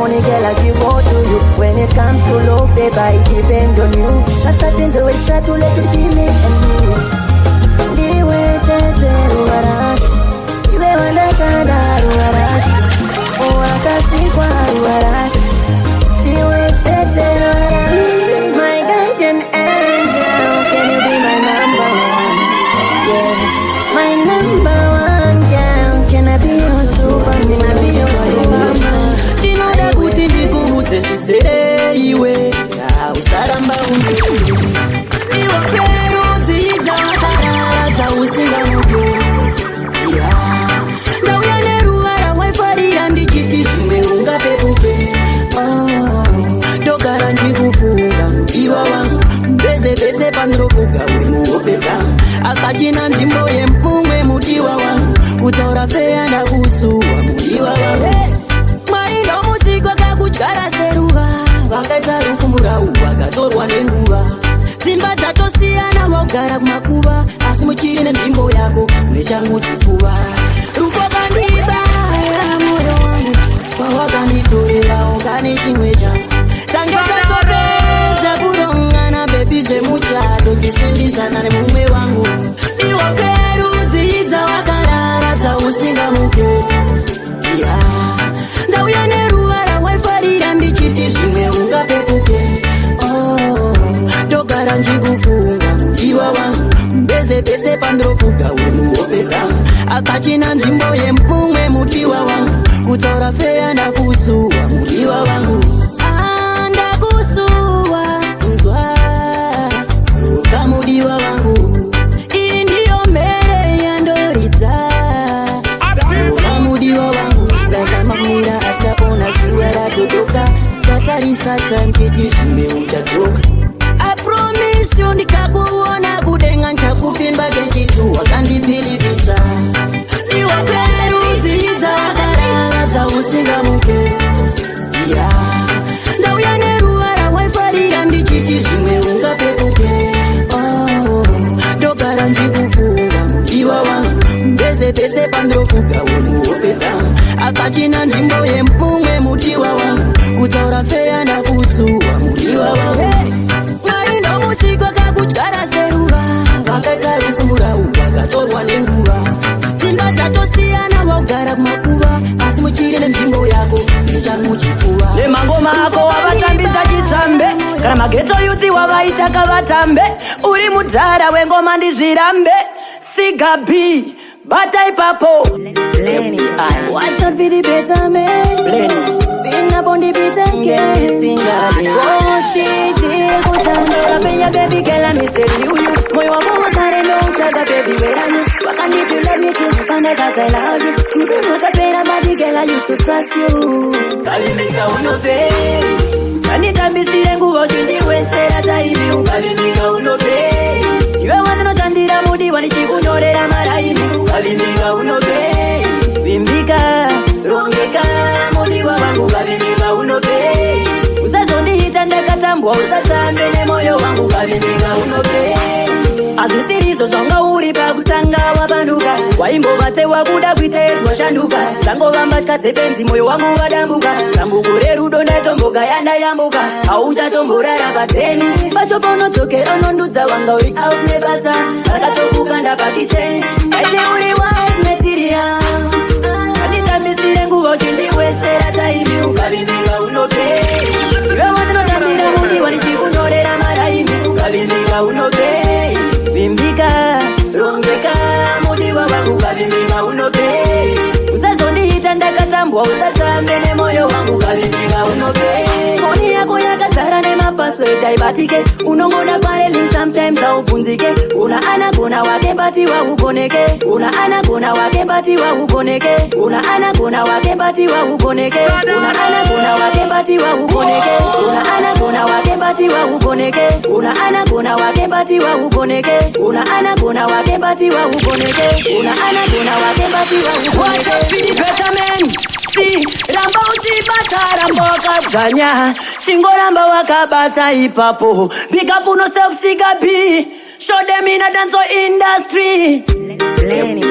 money, girl, I give all to you. When it comes to love, babe, I depend on you. I starting to always try to let it be me and you. Niwe tete ruarash, iwe wanakanda ruarash, wakasi ruarash. Niwe tete ruarash, my guardian angel, can you be my number one? Yeah, my number one girl, can I be your superman? Can I be your superman? Tinoda kuti ndikubudze zvisere iwe, usaramba unge. Iwe kwero dzidza wakarara usingamuke. Ndauya neruvara waifarira ndichiti zvimwe ungapepuke. Ndogara ndikufunga mudiwa wangu, mbeze pandirovuga uri muhope dzangu. Akachina nzvimbo yemumwe mudiwa wangu, kutaura feya ndakusuwa mudiwa wangu. Mwari ndomutsiko kakudyara seruva, vakaita rufumura uhu vakatorwa nenguva. Dzimba dzatosiyana wagara kumakuva, asi muchiri nenzvimbo yako nechangu chipfuva. Rufo kandibaya moyo wangu, wawakanditorera ungane chimwe changu. Tange tatopedza kurongana bebi zvemuchato, chisindisana nemumwe wangu. Iwo perudzi wakarara dzausingamuke. Ndauya neruvara waifarira ndichiti zvimwe ungapepuke. Ndogara ndikufunga mudiwa wangu, mbeze pandirovuga uri muhope dzangu. Akachina nzvimbo yemumwe mudiwa wangu, kutaura feya ndakusuwa mudiwa wangu. Ndakusuwa kunzwa suka mudiwa wangu. Iyi ndiyo mbere yandoridza suka mudiwa wangu. Ndazamamira asitapona zuva ratodoka, tatarisa tamchiti zvimwe uchadzoka. I promise you ndikakuona kudenga nchakupimba kechitu wakandipilivisa. Iwe perudzi wakarara dzausingamuke. Ndauya neruvara waifarira ndichiti zvimwe ungapepuke. Ndogara ndikufunga mudiwa wangu, mbeze pandirovuga uri muhope dzangu. Akachina nzvimbo yemumwe mudiwa wangu, kutaura feya ndakusuwa mudiwa wangu. Mwari ndomutsiko kakudyara seruva, vakaita rufumura uhu vakatorwa nenguva. Dzimba dzatosiyana wagara kumakuva, asi muchiri nenzvimbo yako nechangu chipfuva. Nemangoma ako wavatambisa chitsambe, kana mageto yuti wavaita kavatambe. Uri mudhara wengoma ndizvirambe. Siga B, bata ipapo Lenny, what's up for the better man? Lenny, spin up on the beat again. Kutanda penya baby girl, I miss you. Moyo wangu watare no utaka baby, where are you? Waka need to let me to find out that I love you. You bring me a better body girl, I used to trust you. Kalimika unope, kanita misire nguo chindi westera taibi. Kalimika unope, iwe wano tandira mudi wanichikunyorera maraimi. Kalimika unope, bimbika, rongeka, mudi wangu. Kalimika unope, usazondihita ndakatambwa, usatambe nemoyo wangu. Kalimika unope, azvisirizo zvanga uri pakutanga wabanduka. Waimbovate wabuda kuiteedzwa shanduka. Tangovamba tyazebenzi moyo wangu wadambuka. Dambuko rerudo ndatomboka yandayambuka. Hauchatomborara pateni pachoponotokera nondudza wanga uri out nebasa. Akatokuka ndapakiche aite uri wife material. Anditambisire nguva chindiwestera taimi. Ukavimbika unope, iwe wandinotambira mudi wanichikunyorera maraimi. Ukavimbika unope, bimbika, rongeka, mudiwa wangu. Kavimbika unope, usazondihita ndakatambwa, usatambe nemoyo wangu. Kavimbika unope, foni yako yakazara nemapassword aibatike. Unongona pareli sometimes aubvunzike. Una anagona wake bati waukoneke. Una anagona wake bati waukoneke. Una anagona wake bati waukoneke. Una anagona wake bati waukoneke. Una anagona wake bati waukoneke. Una anagona wake bati waukoneke. Una anagona wake bati waukoneke. Una anagona wake bati waukoneke. Watch out for the better man. See, ramba uchibata, ramba wakaganya. Shingo ramba wakabata ipapo. Big up on yourself, Siga B. Show them in a dance industry. Lenny,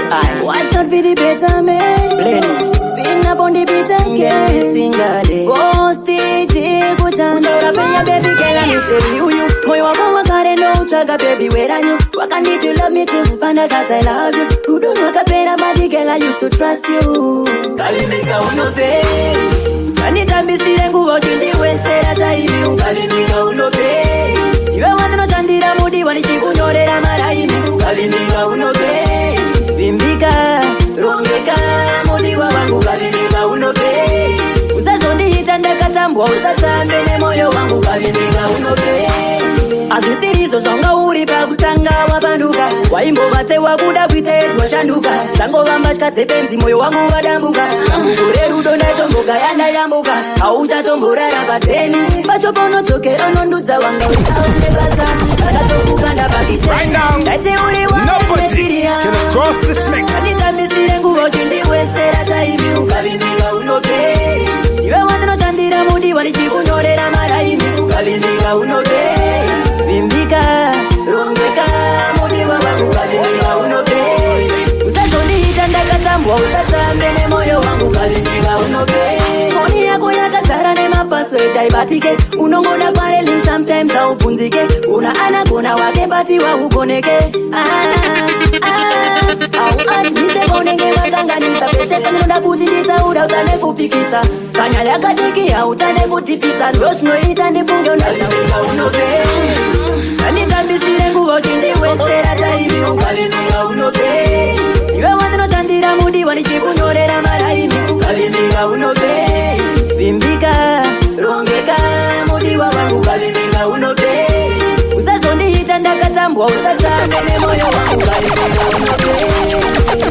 what's up for the better man? Lenny, spin spina bondi bitenge singale hostage kutandora penya baby girl I miss you moyo wangu wakare no uchaga baby where are you what can you love me to panda cause I love you you don't know kapera baby girl I used to trust you kalimika unope kanita bisire nguo chindi westera taibi kalimika unope iwe wano chandira mudi wanichikunyorera maraimi kalimika unope vimbika rongeka mudi wangu kalimika unope usazondiita ndakatambwa usatambe nemoyo wangu kalimika unope azisirizo zonga uri pakutanga wapanduka waimbo vate wakuda kuiteedwa shanduka tango vambatya dzepenzi moyo wangu wadambuka tambukure rudo ndatomboka yandayambuka hauchatomborara pateni pachoponodzoke anondudza wanga utaonekasa akatokukanda pakitendate uri wanetiriaanitambisire nguvo chindiwestera taivi ukavimbika unope iwe wandinoshandira mudi wanichikunyorera maraimi ukavimbika unope vimbika rongeka mudi wangu kavimbika unope usazondiita ndakatambwa usatambe nemoyo wangu kavimbika unope foni yako yakazara nemapaswed aibatike unongona pareli sometimes aubvunzike una anagona wake bati waukoneke auatmisekonenge wakanganisa pese panoda kuti nditaura utane kupikisa kanya yakadikia utane kutipisa ndosinoita ndifunge undavimbika unope anditambisire nguvo chindiwestera taivi ukavimbika unope iwe wandinotandira mudi wanichikunyorera maraimi ukavimbika unope vimbika rongeka mudi wangu ukavimbika unope usazondiita ndakatambwa usatambe nemoyo wangu ukavimbika unope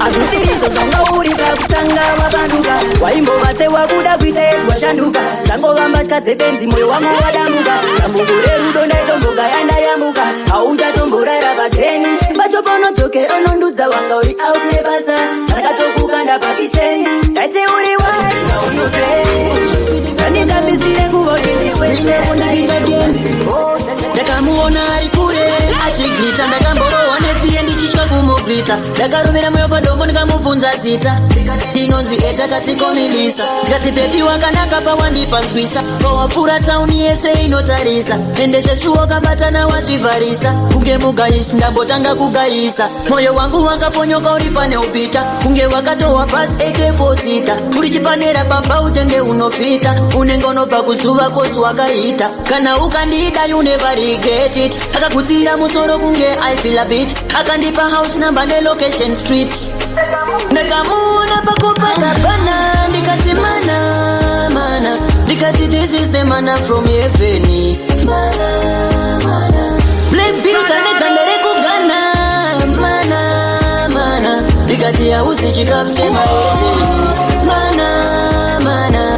azisirizo zonga uri pakutanga wapanduka waimbo vate wakuda kuiteedwa shanduka tango vambatya dzepenzi moyo wangu wadambuka tambukure rudo ndaitomboka yandayambuka hauchatomborara pateni pachoponodzoke anondudza wanga uri out nebasa akatokukanda pakicheni taite uri waina unope anditambisire nguvo ndakamuona ari kure achigita ndakamborowa nefiye ndichitya kumugwita ndakarumira moyo padombo ndikamubvunza zita ndinonzi etakatikomilisa ngati bebi wakanaka pawandipanzwisa pawapfuura tauni yese inotarisa ende zveshuwo kabatana wazvivharisa kunge mugayisi ndambotanga kugayisa moyo wangu wakaponyoka uri pane upita kunge wakatohwa pasi AK4 uri chipanera pabautenge unofita unenge unobva kuzuva kosi wakaita kana ukandida you never regret it akakutsira musoro kunge I feel a bit akandipa house number ne location street ndakamuona pakopakabana ndikati mana ndikati this is the manna from heaven mana black beauty neganda rekugana mana ndikati hausi chikafu chemaeteni mana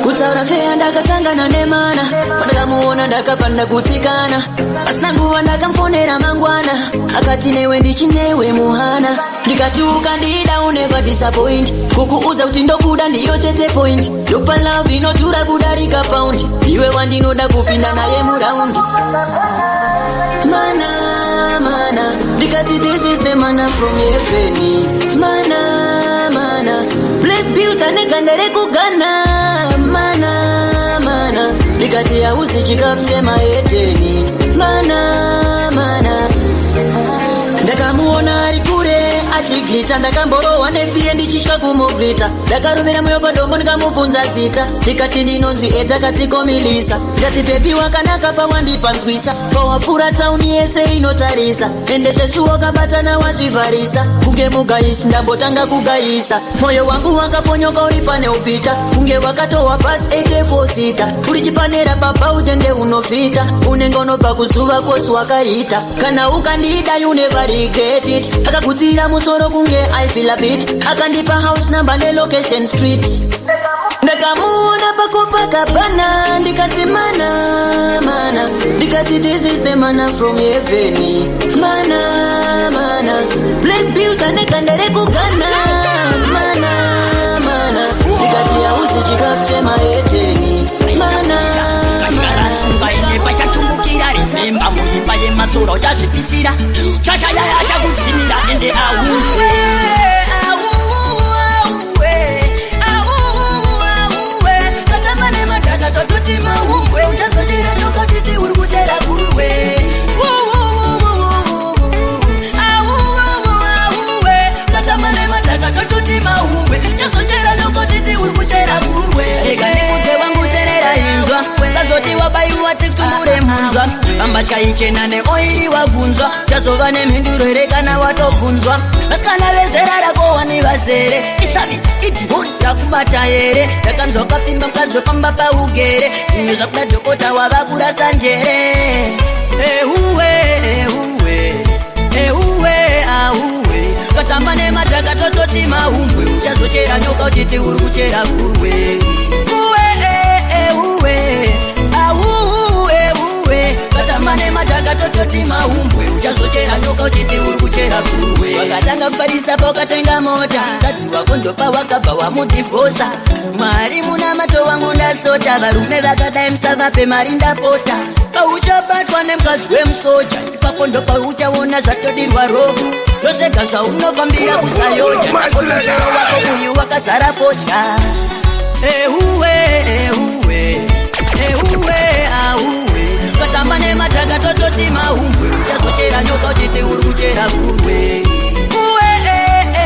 kutaura feya ndakasangana nemana pandakamuona ndakapanda kutsikana pasina nguva ndakamfonera mangwana akati newe ndichinewe muhana ndikati ukandida unever disappoint kukuudza kuti ndokuda ndiyo chete point ndokupa love inodhura kudarika pound iwe wandinoda kupinda naye muraundi mana ndikati this is the manna from heaven mana black beauty neganda rekugana mana ndikati hausi chikafu chemaeteni mana ndakamuona ari kure achigita ndakamborowa nefiye ndichitya kumugwita ndakarumira moyo padombo ndikamubvunza zita ndikati ndinonzi etakatikomilisa ngati bebi wakanaka pawandipanzwisa pawapfuura tauni yese inotarisa ende zveshuwo kabatana wazvivharisa kunge mugayisi ndambotanga kugayisa moyo wangu wakaponyoka uri pane upita kunge wakatohwa pasi AK4 uri chipanera pabautende unofita unenge unobva kuzuva kosi wakaita kana ukandida you never regret it akakutsira musoro kunge I feel a bit akandipa house number ne location street ndakamuona pakopakabana ndikati mana ndikati this is the manna from heaven mana black beauty neganda rekugana mana ndikati hausi chikafu chemaeteni mana pachatumbukira rimemba muimba yemasoro chazvipisira chachayaya chakutsimira ende auwe Amba chaichena ne oiri wavunzwa chazova nemhinduro here kana watobvunzwa vasikana vezera rako wani vazere isavi idhunda kubata here takanzwa kapimba mukadzi wepamba paugere zvimwe zvakuda dhokota wava kurasa njere ehuwe ehuwe ehuwe ahuwe katamba nemadhaka tototi mahumbwe uchazochera nyoka uchiti uri kuchera kurwe uwe ehuwe ahuwe katamba nemadhaka tototi mahumbwe uchazochera nyoka uchiti uri kuchera kurwe wakatanga kubarisa paukatenga mota kadziwa kondopa wakabva wamudhivhosa mwari muna mato wangu ndasota varume vakadai musavape mari ndapota pauchabatwa nemukadzi wemusoja ipapo ndo pauchaona zvatodirwa rogu zvosvega zvaunofambira kusayoja nakomusoro wako uyu wakazara fodya ehuwe ehuwe ehuwe ahuwe katamba nemadhaka tototi mahumbwe uchazochera nyoka uchiti uri kuchera kurwe uwe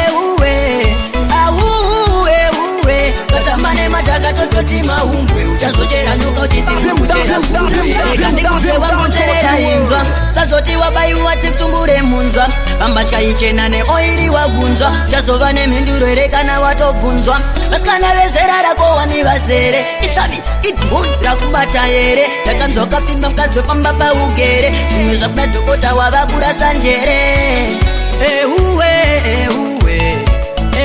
ehuwe ahuwe ehuwe katamba nemadhaka tototi mahumbwe uchazochera nyoka uchiti uri kuchera kurwe rega ndikupe wangoterera inzwa sazoti wabaiwa tikutumbure munzwa amba chaichena neoiri wagunzwa chazova nemhinduro here kana watobvunzwa vasikana vezera rako wani vazere isavi idhunda kubata here takanzwa kapimba mukadzi wepamba paugere zvimwe zvakuda dhokota wava kurasa njere ehuwe ehuwe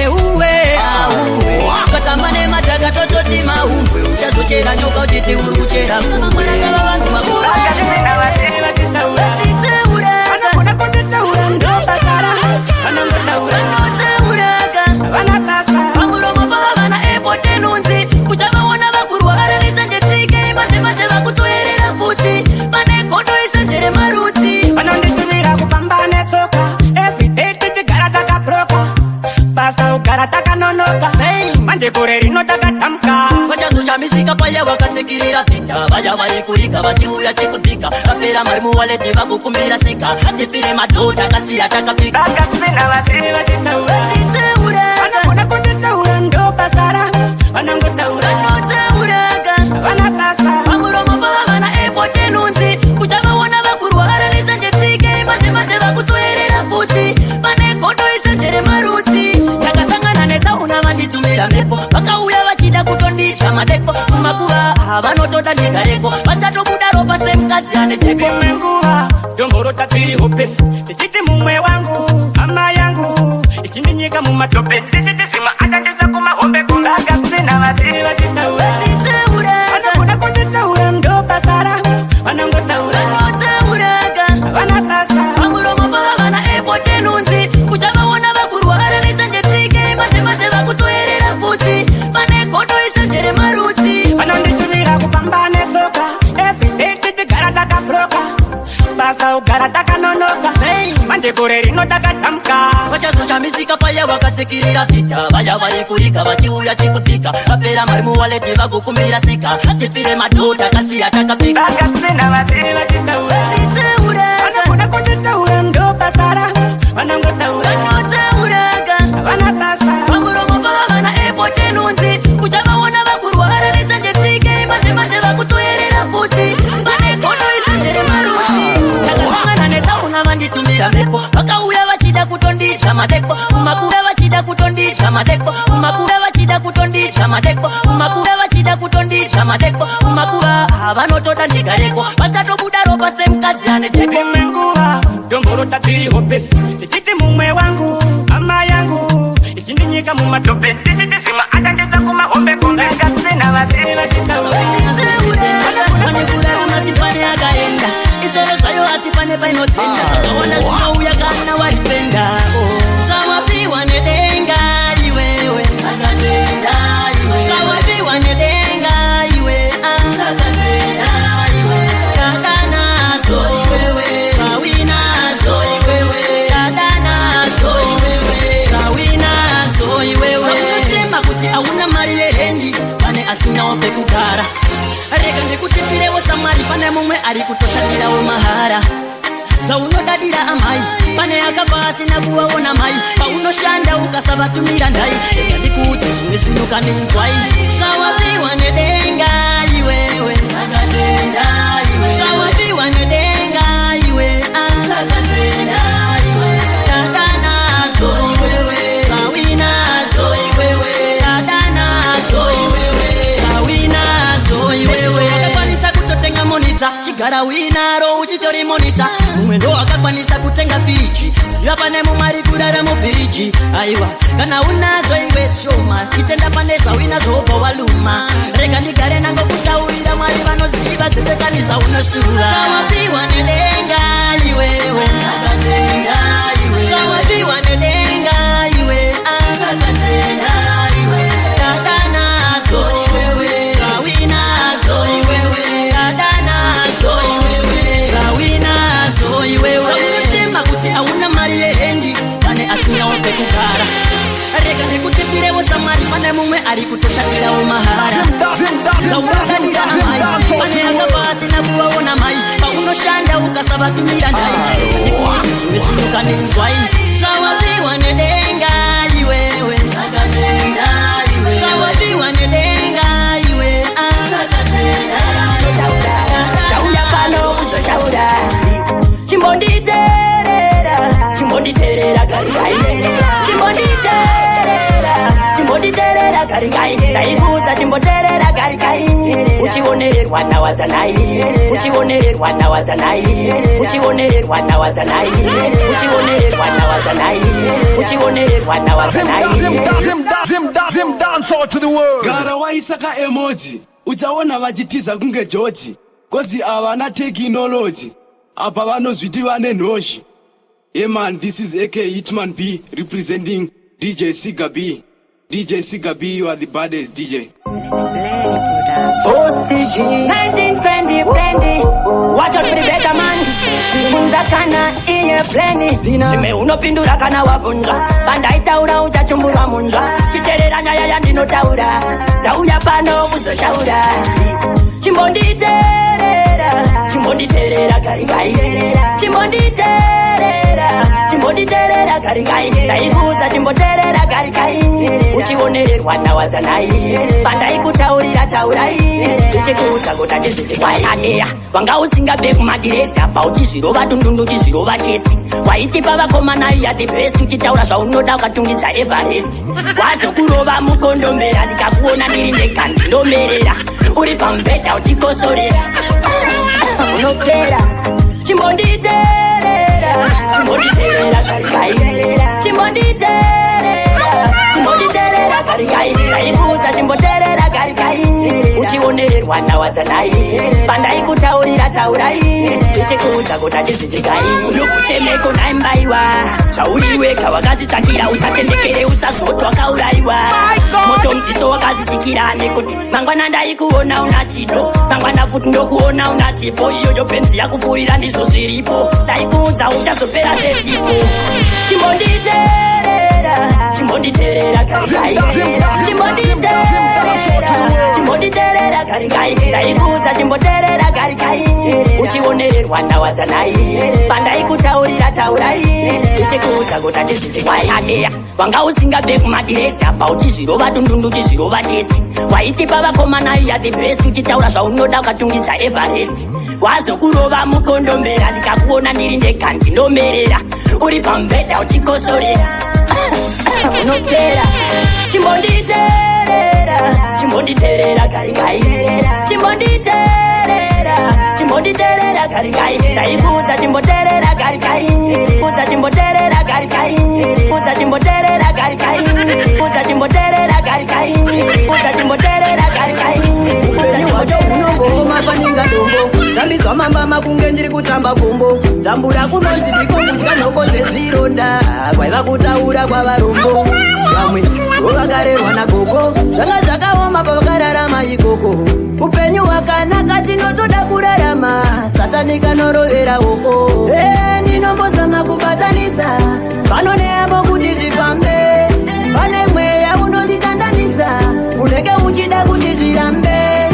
ehuwe ahuwe katamba nemadhaka tototi mahumbwe uchazochera nyoka uchiti uri kuchera kurwe vanhu makuru tenunzi uchavaona vakurwara nechanjetike matemate vakutoerera bvudzi pane godo isenjere marudzi vanondisivira kufamba netsoka everyday tichigara takaproka basa ugara takanonoka manje gore rino takadzamka vachazoshamisika paya vakatsikirira vhita vaya vaikurika vachiuya chekubika vapera mari muwaleti vakukumbira sika atipire madhodha akasiya takapika vakasina vasiri vachitaura vanogona kutitaura ndobasara vanongotaura vana basa pamuromo pava vana epotenunzi uchavaona vakurwara nechanjetike matemate vakutoerera bvudzi pane godo isenjere marudzi takasangana netsauna vanditumira mhepo vakauya vachida kutonditya madeko kumakuva havanotoda ndigareko vachatobuda ropa semukadzi ane imwe nguva domboro tatiri hope tichiti mumwe wangu hama yangu ichindinyika mumatope tichiti zvima achandisa kumahombe kungakasina vasiri vachitaura vanogona kutitaura ndobasara vanongotaura vana basa pamuromo pava vana epotenunzi uchavaona vakurwara nechanjetike matemate vakutoerera bvudzi pane godo isenjere marudzi vanondisivira kufamba netsoka everyday tichigara takaproka basa ugara takanonoka manje gore rino takadzamka vachazoshamisika paya vakatsikirira vhita vaya vaikurika vachiuya chekubika vapera mari muwaleti vakukumbira sika atipire madhodha akasiya takapika vakasina vasiri vachitaura vanogona kutitaura ndobasara vanongotaura vana basa pamuromo pava vana epotenunzi uchavaona vakurwara nechanjetike matemate vakutoerera bvudzi pane godo isenjere marudzi takasangana netsauna vanditumira mhepo vakauya vachida kutonditya madeko kumakuva vachida kutonditya madeko kumakuva vachida kutonditya madeko kumakuva vachida kutonditya madeko kumakuva havanotoda ndigareko vachatobuda ropa semukadzi ane imwe nguva domboro tatiri hope tichiti mumwe wangu hama yangu ichindinyika mumatope tichiti zvima achandisa kumahombe kungakasina vasiri vachitaura vanekura masipane akaenda itsoro zvayo asi pane painotenda akaona zvinouya kana waripenda sawapiwa nedenga iwewe sakatenda iwe sawapiwa nedenga iwe sakatenda iwe kadanazo iwewe kawinazo iwewe kadanazo iwewe kawinazo iwewe vakutema kuti hauna mari yehendi pane asinawo pekugara rega ndikutipirewo samari pane mumwe ari kutoshandirawo mahara zvaunodadira amai pane akabva asina kuvaona mai paunoshanda ukasavatumira ndai rega ndikuudze zvimwe zvinokaninzwai sawapiwa nedenga iwewe sakatenda iwe sawapiwa nedenga gara winaro uchitori monita mumwe ndo akakwanisa kutenga fiji siya pane mumari kurara mubiriji aiwa kana unazo iwe shoma kitenda pane zvawinazo ubva waluma rega ndigare nango kutaurira mwari vanoziva dzetekanisa unosura sawapiwa nedenga iwewe sakatenga iwe sawapiwa nedenga iwe sakatenga iwe dadanazo iwewe kawinazo iwewe dadanazo iwewe kawinazo iwewe samunotemba kuti hauna mari yehendi pane asinyawo pekugara rega nekutipirewo samari pane mumwe ari kutoshatirawo mahara sauvadanira amai pane akava asina kuvaona mai paunoshanda ukasavatumira ndai zvimesimuka nenzwai sawapiwa nedenga iwewe sakatenga iwe sawapiwa nedenga iwe sakatenga Chauya pano kuzochaura chimbonditerera chimbonditerera karikai ndaibudza chimboterera karikai uchionererwa nawazanai uchionererwa nawazanai uchionererwa nawazanai uchionererwa nawazanai uchionererwa nawazanai Zim dance all to the world. Gara waisaka emoji uchaona vachitiza kunge George kozi avana technology apa vanozviti vane nhoshi. Hey man, this is AK Hitman B representing DJ Siga B. DJ Siga B, you are the baddest DJ. OTG 1920 Blendi. Watch out for the better man. Funza kana iye pleni. Sime unopindura kana wabunza. Banda itaura uchachumbura munza. Chiterera nyaya ya ndinotaura. Tauya pano kuzoshaura. Chimbonditerera chimbonditerera karikai chimbonditerera chimbonditerera karikai ndaibudza chimboterera karikai uchionererwa nawazanai pandai kutaurira taurai ichikuudza kuti achizvichikwayaneya wanga usingabve kumadiresi apa uchizvirova dundundu uchizvirova chesi waitipa vakomana iya the best uchitaura zvaunoda ukatungidza everest wazokurova mukondombera ndikakuona ndiri ndega ndomerera uri pamubhedha uchikosorera unopera chimbonditerera chimbonditerera karikai chimbonditerera chimbonditerera karikai ndaibudza chimboterera karikai uchionererwa nawazanai pandai kutaurira taurai ichikuudza kuti achizvichikai unokutemeko naimbaiwa zvauriweka wakazvitsvakira usatendekere usazotwa kauraiwa moto mudziso wakazitikira nekuti mangwana ndaikuona una chito mangwana futi ndokuona una chipo iyoyo penzi yakupfuurira ndizvo zviripo ndaikuudza uchazopera sezipo chimbonditerera chimbonditerera karikai chimbonditerera chimbonditerera karikai ndaikuudza chimboterera karikai uchionererwa nawazanai pandai kutaurira taurai ichikuudza kuti achizvichikwayaneya wanga usingabve kumadiresi apa uchizvirova dundundu uchizvirova chesi waitipa vakomana iya the best uchitaura zvaunoda ukatungidza everest wazokurova mukondombera ndikakuona ndiri ndega ndinomerera uri pamubhedha uchikosorera unopera chimbonditerera chimbonditerera karikai chimbonditerera chimbonditerera karikai ndaibudza chimboterera karikai budza chimboterera karikai budza chimboterera karikai budza chimboterera karikai budza chimboterera karikai upenyu hwacho hunongoma paninga dombo zambizwa mambama kunge ndiri kutamba fumbo zambura kunonziriko kudya nhoko dzezvironda kwaiva kutaura kwavarombo vamwe vovakarerwa nagogo zvanga zvakaoma pavakararama ikoko upenyu hwakanaka tinotoda kurarama satani kanorovera oko ndinombozama kubatanidza pano neyambo kuti zvifambe pane mweya unonditandanidza unenge uchida kuti zvirambe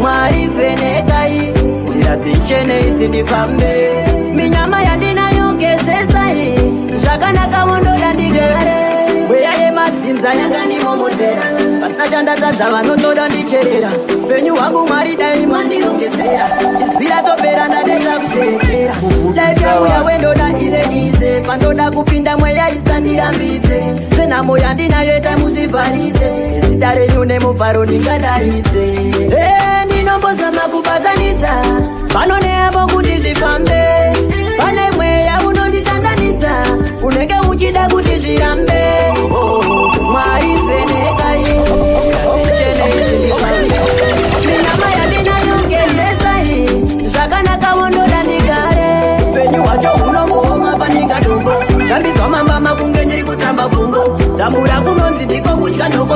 mwari vhenekai nzira dzichene idzi ndifambe minyama yandinayo ngezesai zvakanaka mondoda ndigare mweya yemadzinza yakandimomotera pasina chandadzadza vanotoda ndicherera upenyu hwangu mwari dai mandirongedzera izvira topera ndadenda kuteerera daitauya wendoda iredize pandoda kupinda mweya isandirambidze senhamo yandinayo tamuzivharidze zita renyu nemubharo ndingadaidze ndinombozama kubatanidza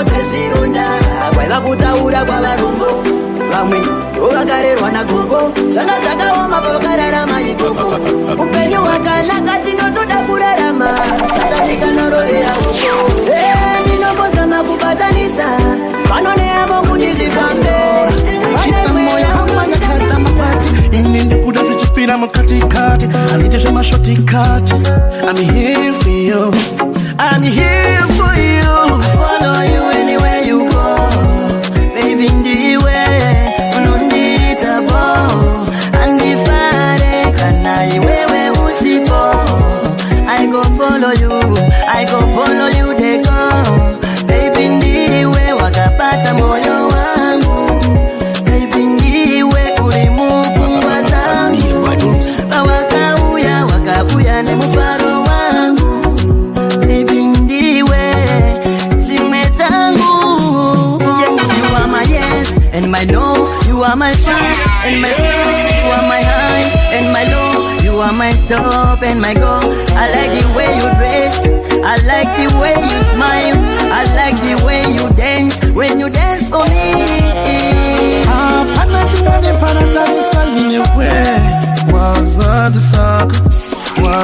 sezirunda kwaiva kutaura kwavarungu vamwe ndovakarerwa nagogo zvanga zvakaoma pakararama ikoko upenyu hwakanaka tinotoda kurarama tatanika norovera uko ndinombozama kubatanisa pano neyavo kuti zvifambe ndikuda zvichipira mukatikati andite zvemashotikati I'm here for you I'm here for you follow you anywhere you go baby ndiwe unonditabo andifare kana iwewe usipo I go follow you they go baby ndiwe wakapata moyo wangu baby ndiwe ulimupungwa zangu wakabuya nemufaro wangu baby ndiwe zimwe zangu you are my yes and my no you are my fast and my slow you are my high and my low you are my stop and my go I like the way you dress I like the way you smile I like the way you dance when you dance for me I'm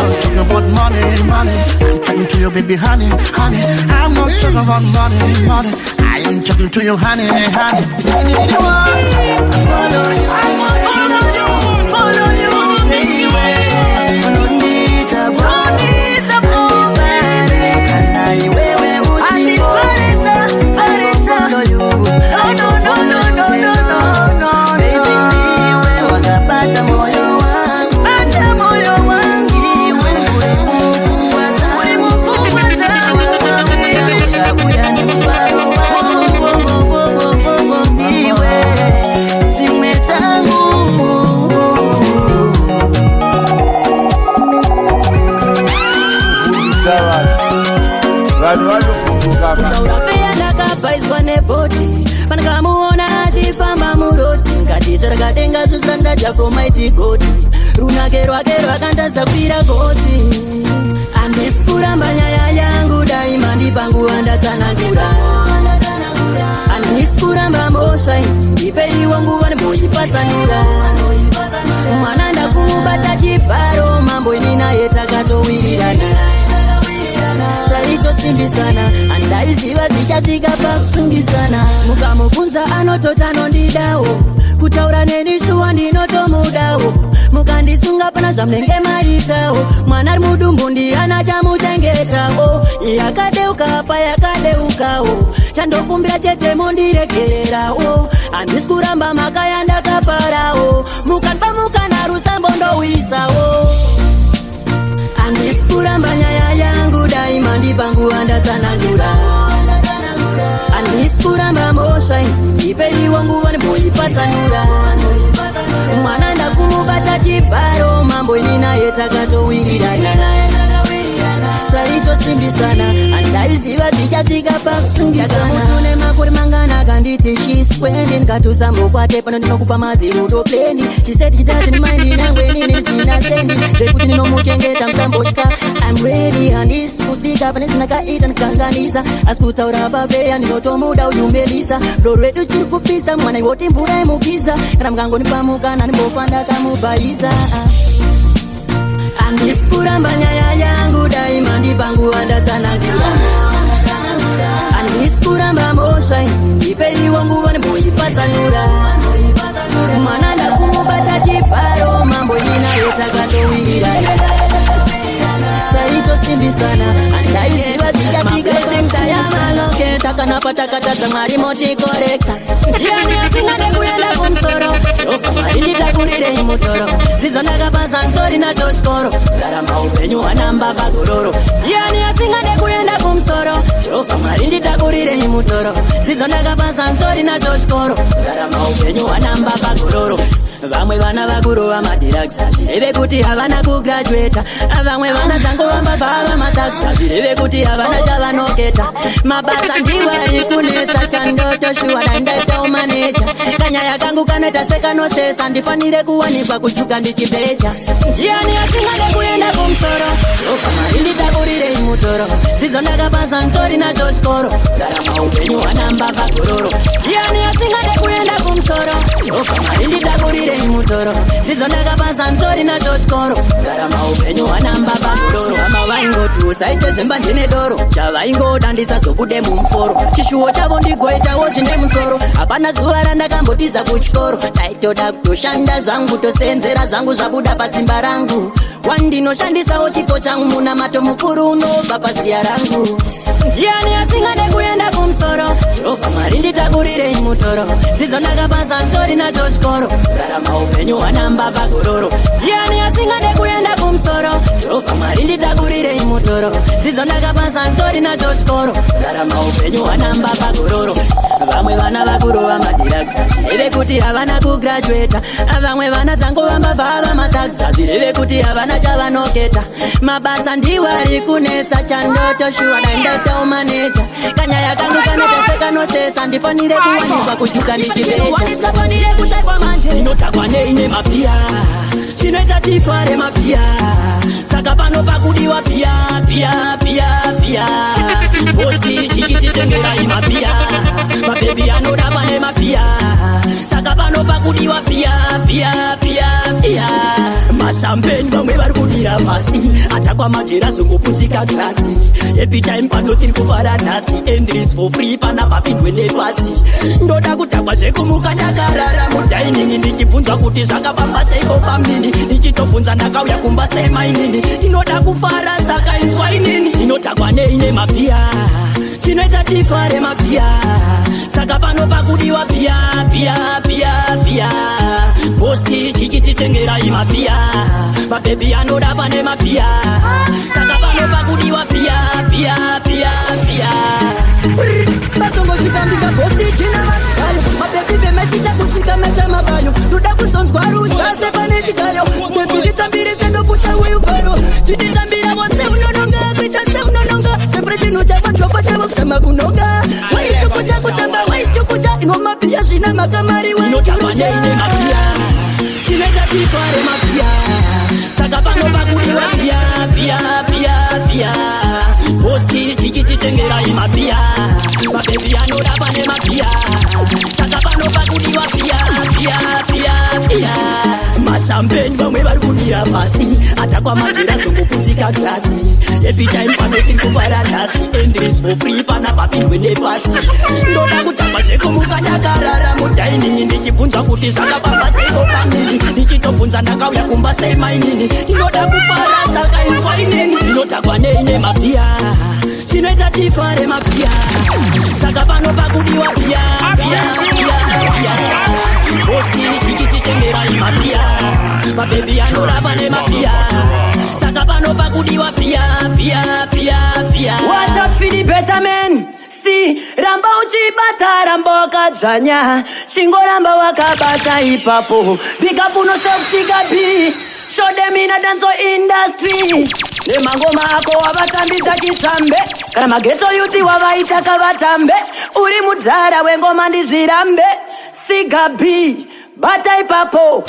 not talking about money I'm talking to you baby honey I'm not talking about money I am talking to you honey follow you baby Saurafea ndakapaiswa neboti panakamuona achifamba muroti ngatichorakadenga zvisandaja from mighty God runake rwake rwakandaza kuira gosi handisi kuramba nyaya yangu daima ndipanguva ndatsanangura handisi kuramba mbosva ndipeiwa nguva nemboipatsanura mwana ndakumubata chibharo mambo ini naye takatowirirana taitosimbisana andaiziva tichasvika pakusungisana mukamubvunza anotota nondidawo kutaura neni shuwa ndinotomudawo mukandisunga pana zvamunenge maitawo mwana ari mudumbu ndiana chamuchengetawo yakadeuka payakadeukawo chandokumbira chete mundiregererawo handisi kuramba makaya ndakaparawo mukandipa mukana rusambo ndowisawo handisi kuramba nyaya yangu daima ndipanguva ndatsanangura handisi kuramba mbosva ndipeiwa nguva nemboipatsanura mwana ndakumubata chibharo mambo ini naye takatowirirana taitosimbisana handaiziva tichasvika pakusungisana mutune makore mangana kanditi shiswendi ndikatusambokwate pano ndinokupa mazirudo pleni chiseti chitazini maindi nangwenini zina sendi zvekuti ndinomuchengeta musambotya I'm ready handisi kubika pane zinakaita ndikanganisa asi kutaura paveya ndinotomuda uyumbelisa ro rwedu chiri kupisa mwana iwoti mvura imukiza kana mukangondipamukana ndimbofa ndakamubhaisa handisi kuramba nyaya yangu daima ndipanguva ndatsanangura handisi kuramba mbosva ndipeiwa nguva nemboipatsanura mwana ndakumubata chibharo mambo inayo takatowirirana taitosimbisana handaiziva tichasvikasemtayamaloke takanapatakatadza mwari motikoreka yani asingade kuenda kumusoro mwari nditakurirei mutoro dzidzo ndakapasa nzori nacho chikoro rarama upenyu hwanamba pagororo yani asingade kuenda kumusoro jehovha mwari nditakurirei mutoro dzidzo ndakapasa nzori nacho chikoro rarama upenyu hwanamba pagororo vamwe vana vakuru vamadrugs zvireve kuti havana kugraduata vamwe vana dzangovamba vava mataxi zvireve kuti havana chavanoketa mabasa ndiwo ari kunetsa chandotoshuwa daindaita umaneja kanyaya kangu kanoita sekanosetsa ndifanire kuwanikwa kushuka ndichibeja yani asingade kuenda kumsoro okamari nditakurirei mutoro zidzo ndakapasa ntori nacho chikoro ndarama upenyu hwanamba pagororo yani asingade kuenda kumsoro okamari nditakurirei mutoro zidzo ndakapasa ntori nacho chikoro ndarama upenyu hwanamba pagororo hama vaingoti usaite zvemba ndine doro chavaingoda ndisazobude mumforo chishuwo chavo ndigoitawo zvine musoro hapana zuva randakambotiza kuchikoro taitoda kutoshanda zvangu tosenzera zvangu zvabuda pasimba rangu wandinoshandisawo chipo changu muna mato mukuru unobva paziya rangu yani asingade kuenda kumsoro jehovha mari nditakurirei mutoro zidzo ndakapasa ntori nacho chikoro ndarama upenyu hwanamba pagororo yani asingade kuenda kumsoro jehovha mari nditakurirei mutoro zidzo ndakapasa ntori nacho chikoro ndarama upenyu hwanamba pagororo vamwe vana vakuru vamadrugs zvireve kuti havana kugraduata vamwe vana dzangovamba vava mataxi zvireve kuti havana chavanoketa mabasa ndiwo ari kunetsa chandotoshuwa daindaita umaneja kanyaya kangu kanoita sekanosetsa ndifanire kuwanikwa kushuka ndichibeja kuchekwa manje inotakwa neine mapia chinoita tifare mapia saka pano pakudiwa pia posti chichititengerai mapia mabebi anoda pane mapia saka pano pakudiwa pia mashampeni vamwe vari kudira pasi atakwa magera zongoputsika glasi every time pano tiri kufara nhasi endless for free pana papindwe nepasi ndoda kutakwa zvekumuka ndakarara mudhainini ndichibvunzwa kuti zvakafamba seiko pamini ndichitobvunza ndakauya kumba semainini tinoda kufara saka inzwa inini tinotakwa neine mapia chinoita tifare mapia saka pano pakudiwa pia posti chichititengerai mapia mabebi anoda pane mapia saka pano pakudiwa pia basongo chikambika posti china matisayo mabebi vemesisa kusika metamabayo ndoda kuzonzwa rusase pane chikayo bebi litambire sendopusha wheelbaro chititambira wose unononga kuita seunononga sempre chinochamadropa chavokusama kunonga waichukucha kutamba waichukucha inwa mapia zvina makamari wainotapaneine mapia chinoita tifare mapia saka pano pakudiwa pia posti chichititengerai mapia mabebi anoda pane mapia saka pano pakudiwa pia mashampeni vamwe vari kudira pasi atakwa magera zongoputsika glasi every time pano tiri kufara nhasi endless for free pana papindwe nepasi ndoda kutamba zvekumuka ndakarara mudhainini ndichibvunzwa kuti zvakafamba seiko pamini ndichitobvunza ndakauya kumba semainini tinoda kufara saka inzwa inini tinotakwa neine mapia chinoita tifare mapia saka pano pakudiwa pia posti chichititengerai mapia mabebi anorapa nemapia saka pano pakudiwa pia What up for the better men? Si ramba uchibata ramba wakadzanya shingo ramba wakabata ipapo big up uno self Sigabi show them in a dance industry nemangoma ako wavatambidza chisambe kana mageto yuti wavaitaka vatambe uri mudzara wengoma ndizvirambe Sigabi bata ipapo